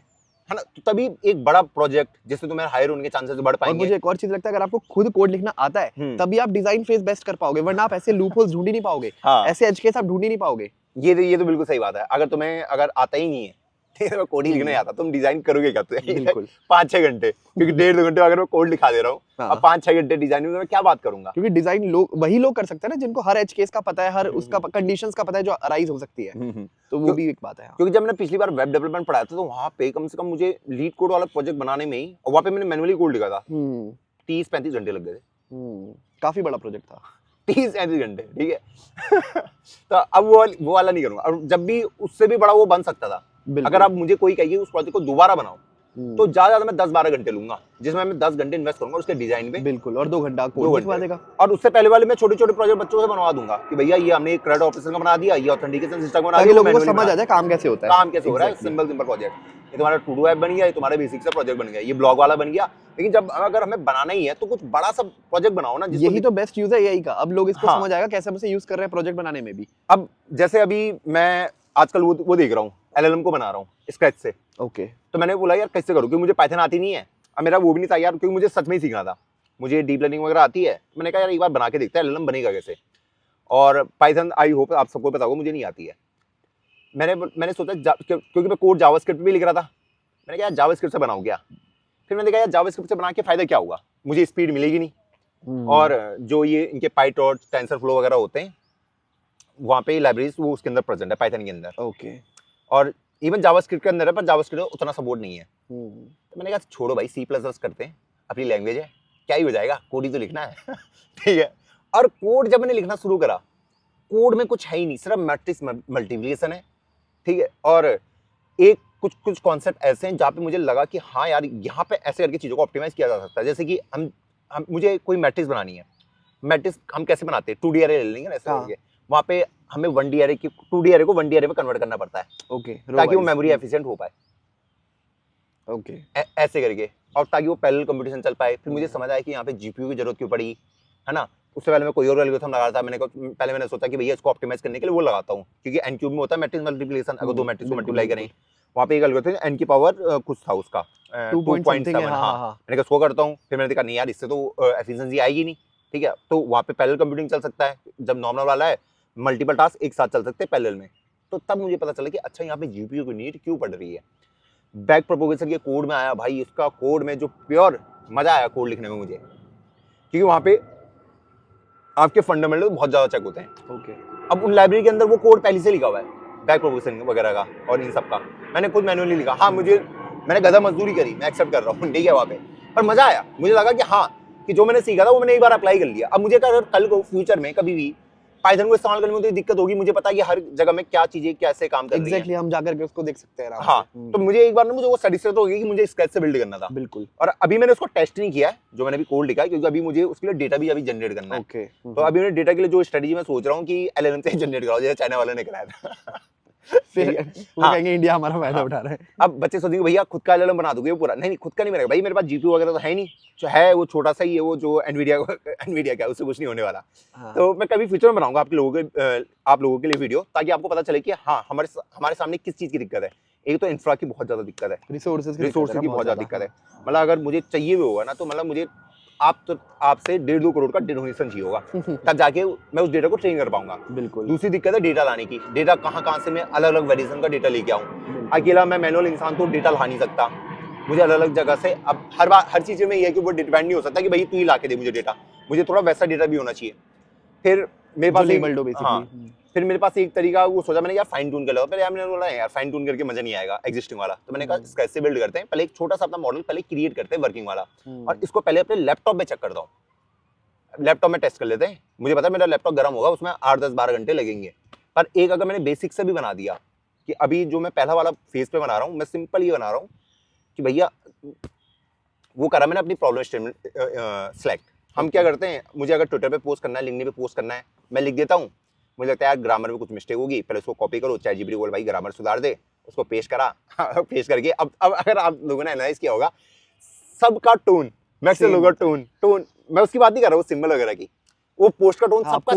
है ना। तो तभी एक बड़ा प्रोजेक्ट जिससे तुम्हें हायर होने के चांसेस बढ़ पाएंगे। और मुझे एक और चीज लगता है, अगर आपको खुद कोड लिखना आता है तभी आप डिजाइन फेज बेस्ट कर पाओगे, वरना आप ऐसे लूप होल्स ढूंढ ही नहीं पाओगे। हाँ। ऐसे एज केस आप ढूंढ ही नहीं पाओगे। ये तो बिल्कुल सही बात है। अगर तुम्हें आता ही नहीं है, कोड ही लिखना आता, तुम डिजाइन करोगे क्या? 5-6 घंटे, क्योंकि 1.5-2 घंटे अगर मैं कोड लिखा दे रहा हूँ, अब 5-6 घंटे डिजाइन में मैं क्या बात करूंगा? क्योंकि डिजाइन वही लोग कर सकते हैं ना जिनको हर एज केस का पता है, हर उसका कंडीशंस का पता है जो अराइज हो सकती है। तो वो भी एक बात है। क्योंकि जब मैंने पिछली बार वेब डेवलपमेंट पढ़ाया था तो वहाँ पे कम से कम मुझे लीड कोड वाला प्रोजेक्ट बनाने में ही, और वहाँ पे मैंने मैनुअली कोड लिखा था, 30-35 घंटे लग गए थे। काफी बड़ा प्रोजेक्ट था, 30-35 घंटे। ठीक है। तो अब वो वाला नहीं करूंगा। और जब भी उससे भी बड़ा वो बन सकता था, अगर आप मुझे कोई कहिए उस प्रोजेक्ट को दोबारा बनाओ, तो ज्यादा मैं 10-12 घंटे लूंगा, जिसमें मैं 10 घंटे इन्वेस्ट करूंगा उसके डिजाइन पे। बिल्कुल। और 2 घंटा कोड लिखवा देगा। और उससे पहले वाले में छोटे-छोटे प्रोजेक्ट बच्चों से बनवा दूंगा कि भैया ये हमने एक CRUD ऑपरेशन का बना दिया, ये ऑथेंटिकेशन सिस्टम बना दिया, लोगों को समझ आ जाए काम कैसे होता है, काम कैसे हो रहा है। सिंपल प्रोजेक्ट, ये तुम्हारा टू डू ऐप बन गया, ये तुम्हारा बेसिक सा प्रोजेक्ट बन गया, ये ब्लॉग वाला बन गया। लेकिन जब अगर हमें बनाना ही है तो कुछ बड़ा सा प्रोजेक्ट बनाओ ना। यही तो बेस्ट यूज है एआई का। अब लोग इसको समझ आएगा कैसे हम इसे यूज कर रहे हैं प्रोजेक्ट बनाने में भी। अब जैसे अभी मैं आजकल वो देख रहा हूँ, LLM को बना रहा हूँ स्क्रैच से। ओके। तो मैंने बोला यार कैसे करूँ, क्योंकि मुझे पाइथन आती नहीं है। अब मेरा वो भी नहीं था यार, क्योंकि मुझे सच में ही सीखना था, मुझे डीप लर्निंग वगैरह आती है। मैंने कहा यार एक बार बना के देखते हैं LLM बनेगा कैसे। और पाइथन आई होप आप सबको पता होगा, मुझे नहीं आती है। मैंने सोचा क्योंकि मैं कोड जावास्क्रिप्ट भी लिख रहा था, मैंने कहा यार जावास्क्रिप्ट से बनाऊँ क्या। फिर मैंने कहा यार जावास्क्रिप्ट से बना के फायदा क्या होगा, मुझे स्पीड मिलेगी नहीं। और जो ये इनके पाइटॉर्च, टेंसरफ्लो वगैरह होते हैं वहाँ पे लाइब्रेरीज वो उसके अंदर प्रेजेंट है पाइथन के अंदर। ओके। और इवन जावास्क्रिप्ट के अंदर है, पर जावास्क्रिप्ट उतना सपोर्ट नहीं है। तो मैंने कहा छोड़ो भाई, C++ करते हैं, अपनी लैंग्वेज है, क्या ही हो जाएगा, कोड ही तो लिखना है। ठीक है। और कोड जब मैंने लिखना शुरू करा, कोड में कुछ है ही नहीं, सिर्फ मैट्रिक्स मल्टीप्लिकेशन है। ठीक है। और एक कुछ कॉन्सेप्ट ऐसे हैं जहाँ पे मुझे लगा कि हाँ यार यहाँ पे ऐसे करके चीज़ों को ऑप्टिमाइज किया जा सकता है। जैसे कि हम मुझे कोई मैट्रिक्स बनानी है, मैट्रिक्स हम कैसे बनाते हैं, 2D अरे ले लेंगे ऐसे करके। वहाँ पे हमें 1D अरे की 2D अरे को 1D अरे में कन्वर्ट करना पड़ता है। ओके। ताकि वो मेमोरी एफिशिएंट हो पाए। ओके। ऐसे करके, और ताकि वो पैरेलल कंप्यूटेशन चल पाए। फिर मुझे समझ आया कि यहाँ पे GPU की जरूरत क्यों पड़ी, है ना। उससे पहले मैं कोई और एल्गोरिथम लगा रहा था। मैंने सोचा कि भैया इसको ऑप्टिमाइज करने के लिए वो लगाता हूँ, क्योंकि एनक्यूब में होता है मैट्रिक्स मल्टीप्लिकेशन, अगर 2 मैट्रिक्स को मल्टीप्लाई करें। वहाँ पे एक एल्गोरिथम n की पावर कुछ था उसका 2.7, हाँ मैंने कहा उसको करता हूँ, फिर मैंने देखा नहीं यार इससे तो एफिशिएंसी आएगी नहीं, ठीक है, तो वहाँ पे पैरेलल कंप्यूटिंग चल सकता है, जब नॉर्मल वाला है मल्टीपल टास्क एक साथ चल सकते हैं पैरेलल में, तो तब मुझे पता चला कि अच्छा यहाँ पे जीपीयू की नीड क्यों पड़ रही है। बैक प्रोपोगेशन के कोड में आया भाई, इसका कोड में जो प्योर मजा आया कोड लिखने में मुझे, क्योंकि वहाँ पे आपके फंडामेंटल बहुत ज़्यादा चेक होते हैं। ओके, अब उन लाइब्रेरी के अंदर वो कोड पहले से लिखा हुआ है बैक प्रोपोगेशन वगैरह का और इन सब का, मैंने खुद मैनुअली लिखा। हाँ मैंने गधा मजदूरी करी, मैं एक्सेप्ट कर रहा हूँ, ठीक है वहाँ पे, पर मजा आया, मुझे लगा कि हाँ कि जो मैंने सीखा था वो मैंने एक बार अप्लाई कर लिया। अब मुझे अगर कल को फ्यूचर में कभी भी पाइथन को इस्तेमाल करने में तो दिक्कत होगी, मुझे पता है कि हर जगह में क्या चीजें कैसे काम कर रही हैं। हम जाकर के उसको देख सकते हैं। हाँ, तो मुझे एक बार ना मुझे वो सेटिस्फाई तो होगी कि मुझे स्क्रैच से बिल्ड करना था। बिल्कुल। और अभी मैंने उसको टेस्ट नहीं किया है, जो मैंने अभी कोड लिखा है, क्योंकि अभी मुझे उसके लिए डेटा भी अभी जनरेट करना है। ओके। तो अभी मैंने डेटा के लिए जो स्ट्रेटजी मैं सोच रहा हूँ कि एलएलएम से जनरेट कराओ, जैसे चाइना वाले ने कराया था। फिर वो कहेंगे इंडिया हमारा फायदा उठा रहा है। अब बच्चे सोचेंगे भैया खुद का एलएलएम बना दोगे पूरा, नहीं खुद का नहीं बनेगा भाई, मेरे पास जीपीयू वगैरह तो है नहीं, जो है वो छोटा सा ही है, वो जो एनवीडिया का, उससे कुछ नहीं होने वाला। तो मैं कभी फ्यूचर में बनाऊंगा आप लोगों के लिए वीडियो, ताकि आपको पता चले कि हाँ हमारे सामने किस चीज की दिक्कत है। एक तो इंफ्रा की बहुत ज्यादा दिक्कत है, रिसोर्सेज की बहुत ज्यादा दिक्कत है। मतलब अगर मुझे चाहिए भी होगा ना, तो मतलब मुझे आपसे 1.5-2 करोड़ का डोनेशन चाहिए होगा, तब जाके मैं उस डेटा को ट्रेन कर पाऊंगा। बिल्कुल। दूसरी दिक्कत है डेटा लाने की, डेटा कहाँ से मैं अलग अलग वेरिएशन का डेटा लेके आऊँ। अकेला मैं मैनुअल इंसान तो डेटा ला नहीं सकता, मुझे अलग अलग जगह से, अब हर चीज़ में ये है कि वो डिपेंड नहीं हो सकता कि भाई तू ही ला के दे मुझे डेटा, मुझे थोड़ा वैसा डेटा भी होना चाहिए। फिर मेरे पास फिर मेरे पास एक तरीका वो सोचा मैंने, यार फाइन ट्यून कर लो, पर यार मैंने बोला यार फाइन ट्यून करके मजा नहीं आएगा एग्जिस्टिंग वाला, तो मैंने कहा स्क्रैच से बिल्ड करते हैं, पहले एक छोटा सा अपना मॉडल पहले क्रिएट करते हैं वर्किंग वाला, और इसको पहले अपने लैपटॉप में चेक करता हूँ, लैपटॉप में टेस्ट कर लेते हैं। मुझे पता है मेरा लैपटॉप गर्म होगा, उसमें 8-10-12 घंटे लगेंगे, पर एक अगर मैंने बेसिक से भी बना दिया कि अभी जो मैं पहला वाला फेज पे बना रहा हूँ, मैं सिंपल ये बना रहा हूँ कि भैया वो करा मैंने अपनी प्रॉब्लम स्टेटमेंट सेलेक्ट। हम क्या करते हैं, मुझे अगर ट्विटर पे पोस्ट करना है, लिंक्डइन पे पोस्ट करना है, मैं लिख देता हूँ, मुझे लगता है यार ग्रामर में कुछ मिस्टेक होगी, पहले उसको कॉपी करो, चैट जीपीटी बोल भाई ग्रामर सुधार दे, उसको पेश करा, पेश करके अब अगर आप लोगों ने एनालाइज किया होगा सबका टोन, मैक्सिमम लोगों का टोन मैं उसकी बात नहीं कर रहा हूँ, सिंबल वगैरह की, वो पोस्ट का टोन सबका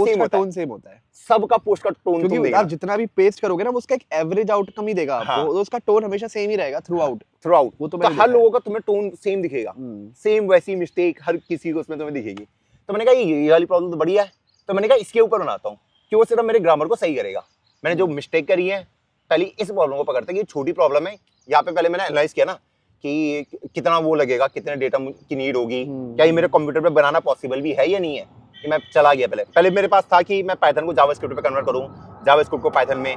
सेम होता है, सबका पोस्ट का टोन, क्योंकि आप जितना भी पेस्ट करोगे ना वो उसका एक एवरेज आउटकम ही देगा आपको, तो उसका टोन हमेशा सेम ही रहेगा थ्रू आउट। वो तो हर लोगों का तुम्हें टोन सेम दिखेगा, सेम वैसी मिस्टेक हर किसी को उसमें तुम्हें दिखेगी। तो मैंने कहा ये वाली प्रॉब्लम तो बढ़िया है, तो मैंने कहा इसके ऊपर बनाता हूँ कि वो सिर्फ मेरे ग्रामर को सही करेगा। मैंने जो मिस्टेक करी है पहले इस प्रॉब्लम को पकड़ते हैं कि छोटी प्रॉब्लम है, यहाँ पे पहले मैंने एनालाइज किया ना कि कितना वो लगेगा, कितने डेटा की नीड होगी, क्या ये मेरे कंप्यूटर पे बनाना पॉसिबल भी है या नहीं है, कि मैं चला गया। पहले मेरे पास था कि मैं पाइथन को जावास्क्रिप्ट पे कन्वर्ट करूँ, जावास्क्रिप्ट को पाइथन में,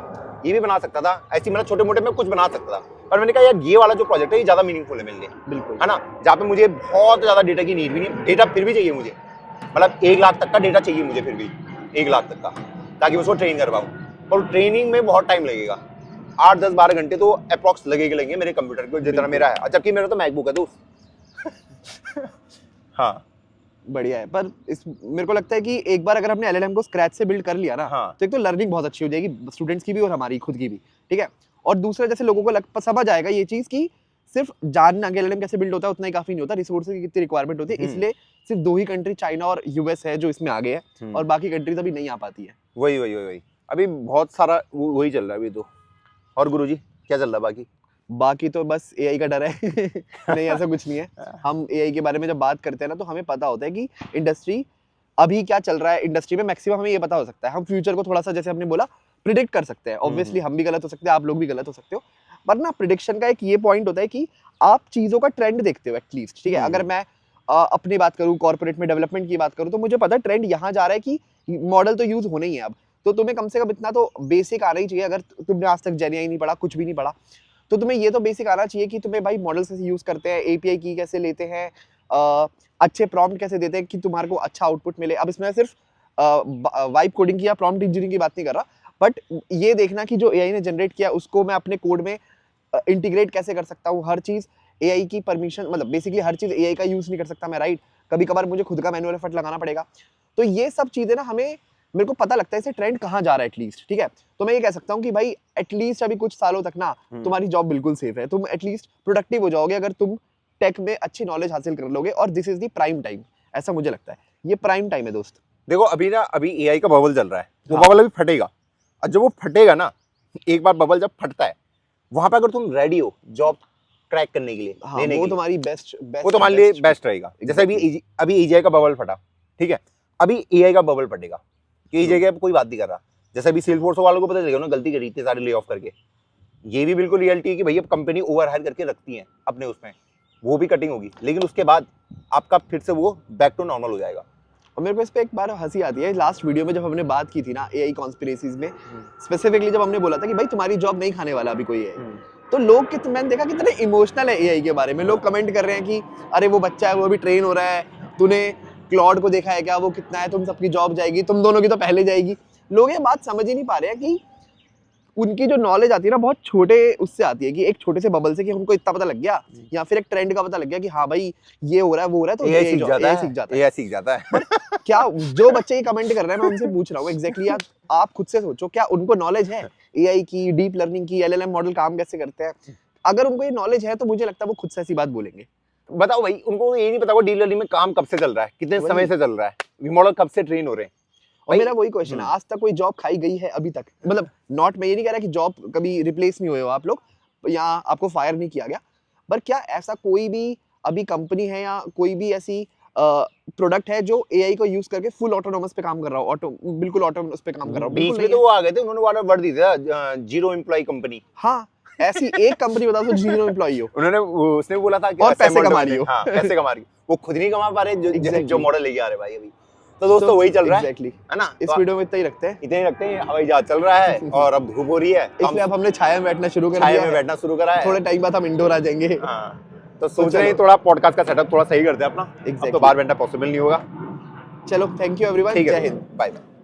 ये भी बना सकता था, ऐसी मतलब छोटे मोटे में कुछ बना सकता था, पर मैंने कहा यार ये वाला जो प्रोजेक्ट है ये ज्यादा मीनिंगफुल है मेरे लिए, बिल्कुल है ना, जहाँ पे मुझे बहुत ज्यादा डेटा की नीड भी नहीं, डेटा फिर भी चाहिए मुझे, मतलब 1 लाख तक का डेटा चाहिए मुझे, फिर भी 1 लाख तक का, ताकि उसको ट्रेन कर पाऊँ, और ट्रेनिंग में बहुत टाइम लगेगा, 8-10-12 घंटे तो अप्रॉक्स लगेंगे मेरे कंप्यूटर को जितना मेरा है, जबकि मेरा तो मैकबुक है दोस्त। हाँ बढ़िया है, पर मेरे को लगता है कि एक बार अगर हमने एलएलएम को स्क्रैच से बिल्ड कर लिया ना, तो एक तो लर्निंग बहुत अच्छी हो जाएगी स्टूडेंट्स की भी और हमारी खुद की भी, ठीक है। और दूसरा जैसे लोगों को समझ आएगा ये चीज कि सिर्फ जानना कि एलएलएम कैसे बिल्ड होता है उतना ही काफी नहीं होता, रिसोर्सेज की कितनी रिक्वायरमेंट होती है, इसलिए सिर्फ 2 ही कंट्री चाइना और यूएस है जो इसमें आगे है, और बाकी कंट्रीज अभी नहीं आ पाती है। वही अभी बहुत सारा वही चल रहा है अभी तो। और गुरुजी क्या चल रहा है बाकी तो बस एआई का डर है। नहीं ऐसा कुछ नहीं है, हम एआई के बारे में जब बात करते हैं ना तो हमें पता होता है कि इंडस्ट्री अभी क्या चल रहा है, इंडस्ट्री में मैक्सिमम हमें ये पता हो सकता है, हम फ्यूचर को थोड़ा सा जैसे हमने बोला प्रिडिक्ट कर सकते हैं। ऑब्वियसली हम भी गलत हो सकते हैं, आप लोग भी गलत हो सकते हो, पर ना प्रिडिक्शन का एक ये पॉइंट होता है कि आप चीजों का ट्रेंड देखते हो एटलीस्ट, ठीक है। अगर मैं अपनी बात करूँ, कॉर्पोरेट में डेवलपमेंट की बात करूँ, तो मुझे पता है ट्रेंड यहाँ जा रहा है कि मॉडल तो यूज होने ही है अब, तो तुम्हें कम से कम इतना तो बेसिक आना ही चाहिए। अगर तुमने आज तक जेनीआई नहीं पढ़ा, कुछ भी नहीं पढ़ा, तो तुम्हें ये तो बेसिक आना चाहिए कि तुम्हें भाई मॉडल्स कैसे यूज करते हैं, एपीआई की कैसे लेते हैं, अच्छे प्रॉम्प्ट कैसे देते हैं कि तुम्हारे को अच्छा आउटपुट मिले। अब इसमें सिर्फ वाइब कोडिंग की या प्रॉम्प्ट इंजीनियरिंग की बात नहीं कर रहा, बट ये देखना कि जो एआई ने जनरेट किया उसको मैं अपने कोड में इंटीग्रेट कैसे कर सकता हूँ। हर चीज एआई की परमिशन, मतलब बेसिकली हर चीज एआई का यूज नहीं कर सकता मैं, राइट। कभी कभार मुझे खुद का मैनुअल एफर्ट लगाना पड़ेगा। तो ये सब चीजें ना हमें, मेरे को पता लगता है इसे ट्रेंड कहाँ जा रहा है एटलीस्ट, ठीक है। तो मैं ये कह सकता हूँ कि भाई एटलीस्ट अभी कुछ सालों तक ना तुम्हारी जॉब बिल्कुल सेफ है, तुम एटलीस्ट प्रोडक्टिव हो जाओगे अगर तुम टेक में अच्छी नॉलेज हासिल कर लोगे, और this is the prime time, ऐसा मुझे लगता है। ये प्राइम टाइम है दोस्त। देखो अभी एआई का बबल चल रहा है, वो बबल अभी फटेगा, और जब वो फटेगा ना, एक बार बबल जब फटता है वहां पे अगर तुम रेडी हो जॉब क्रैक करने के लिए, हाँ, लेने वो के लिए, तुम्हारी बेस्ट वो तुम्हारे लिए बेस्ट रहेगा। जैसे अभी एजीआई का बबल फटा, ठीक है, अभी एआई का बबल फटेगा कि एजीआई का कोई बात नहीं कर रहा। जैसे अभी सेल्सफोर्स वालों को पता चलेगा ना गलती करी, इतने सारे ले ऑफ करके। ये भी बिल्कुल रियलिटी है कि भैया कंपनी ओवर हायर करके रखती है अपने उसमें, वो भी कटिंग होगी, लेकिन उसके बाद आपका फिर से वो बैक टू नॉर्मल हो जाएगा। और मेरे को इस पे एक बार हंसी आती है, लास्ट वीडियो में जब हमने बात की थी ना एआई कॉन्स्पिरेसीज में, स्पेसिफिकली जब हमने बोला था कि भाई तुम्हारी जॉब नहीं खाने वाला अभी कोई एआई, तो लोग मैंने देखा कितने इमोशनल है एआई के बारे में। लोग कमेंट कर रहे हैं कि अरे वो बच्चा है, वो अभी ट्रेन हो रहा है, तूने क्लॉड को देखा है क्या, वो कितना है, तुम सबकी जॉब जाएगी, तुम दोनों की तो पहले जाएगी। लोग ये बात समझ ही नहीं पा रहे हैं कि उनकी जो नॉलेज आती है ना बहुत छोटे उससे आती है, कि एक छोटे से बबल से कि उनको इतना पता लग गया, या फिर एक ट्रेंड का पता लग गया कि हाँ भाई ये हो रहा है वो हो रहा है, तो एआई सीख जाता है। क्या जो बच्चे ये कमेंट कर रहे हैं मैं उनसे पूछ रहा हूँ एग्जैक्टली आप खुद से सोचो, क्या उनको नॉलेज है एआई की, डीप लर्निंग की, एलएलएम मॉडल काम कैसे करते हैं? अगर उनको ये नॉलेज है तो मुझे लगता है वो खुद से ऐसी बात बोलेंगे। बताओ भाई, उनको ये नहीं पता वो डीप लर्निंग में काम कब से चल रहा है, कितने समय से चल रहा है, ये मॉडल कब से ट्रेन हो रहे हैं। और मेरा वही क्वेश्चन है, आज तक कोई जॉब खाई गई है अभी तक? मतलब नॉट, मैं ये नहीं कह रहा कि जॉब कभी रिप्लेस नहीं हुए हो आप लोग, या आपको फायर नहीं किया गया, पर क्या ऐसा कोई भी अभी कंपनी है या कोई भी ऐसी प्रोडक्ट है जो एआई को यूज करके फुल ऑटोनोमस पे काम कर रहा हो, बिल्कुल ऑटोनमस पे काम कर रहा हो? बीच में तो वो आ गए थे, उन्होंने वाला वर्ड दिया था, जीरो एम्प्लॉय कंपनी। हाँ, ऐसी एक कंपनी बता दो जीरो एम्प्लॉय हो। उन्होंने उसने बोला था कि और पैसे कमा रही हो। हाँ, पैसे कमा रही हो, वो खुद नहीं कमा पा रहे जो मॉडल लेके आ रहे भाई अभी। तो दोस्तों वही चल रहा है ना। इस वीडियो में इतना ही रखते हैं, इतने ही रखते हैं। हवाई जहाज चल रहा है और अब धूप हो रही है, इसलिए अब हमने छाया में बैठना शुरू कर दिया। छाया में बैठना शुरू करा है, थोड़े टाइम बाद हम इंडोर आ जाएंगे। तो सोच रहे हैं थोड़ा पॉडकास्ट का सेटअप थोड़ा सही करते हैं अपना। अब तो बाहर बैठना पॉसिबल नहीं होगा। चलो, थैंक यू एवरीवन, जय हिंद, बाय बाय।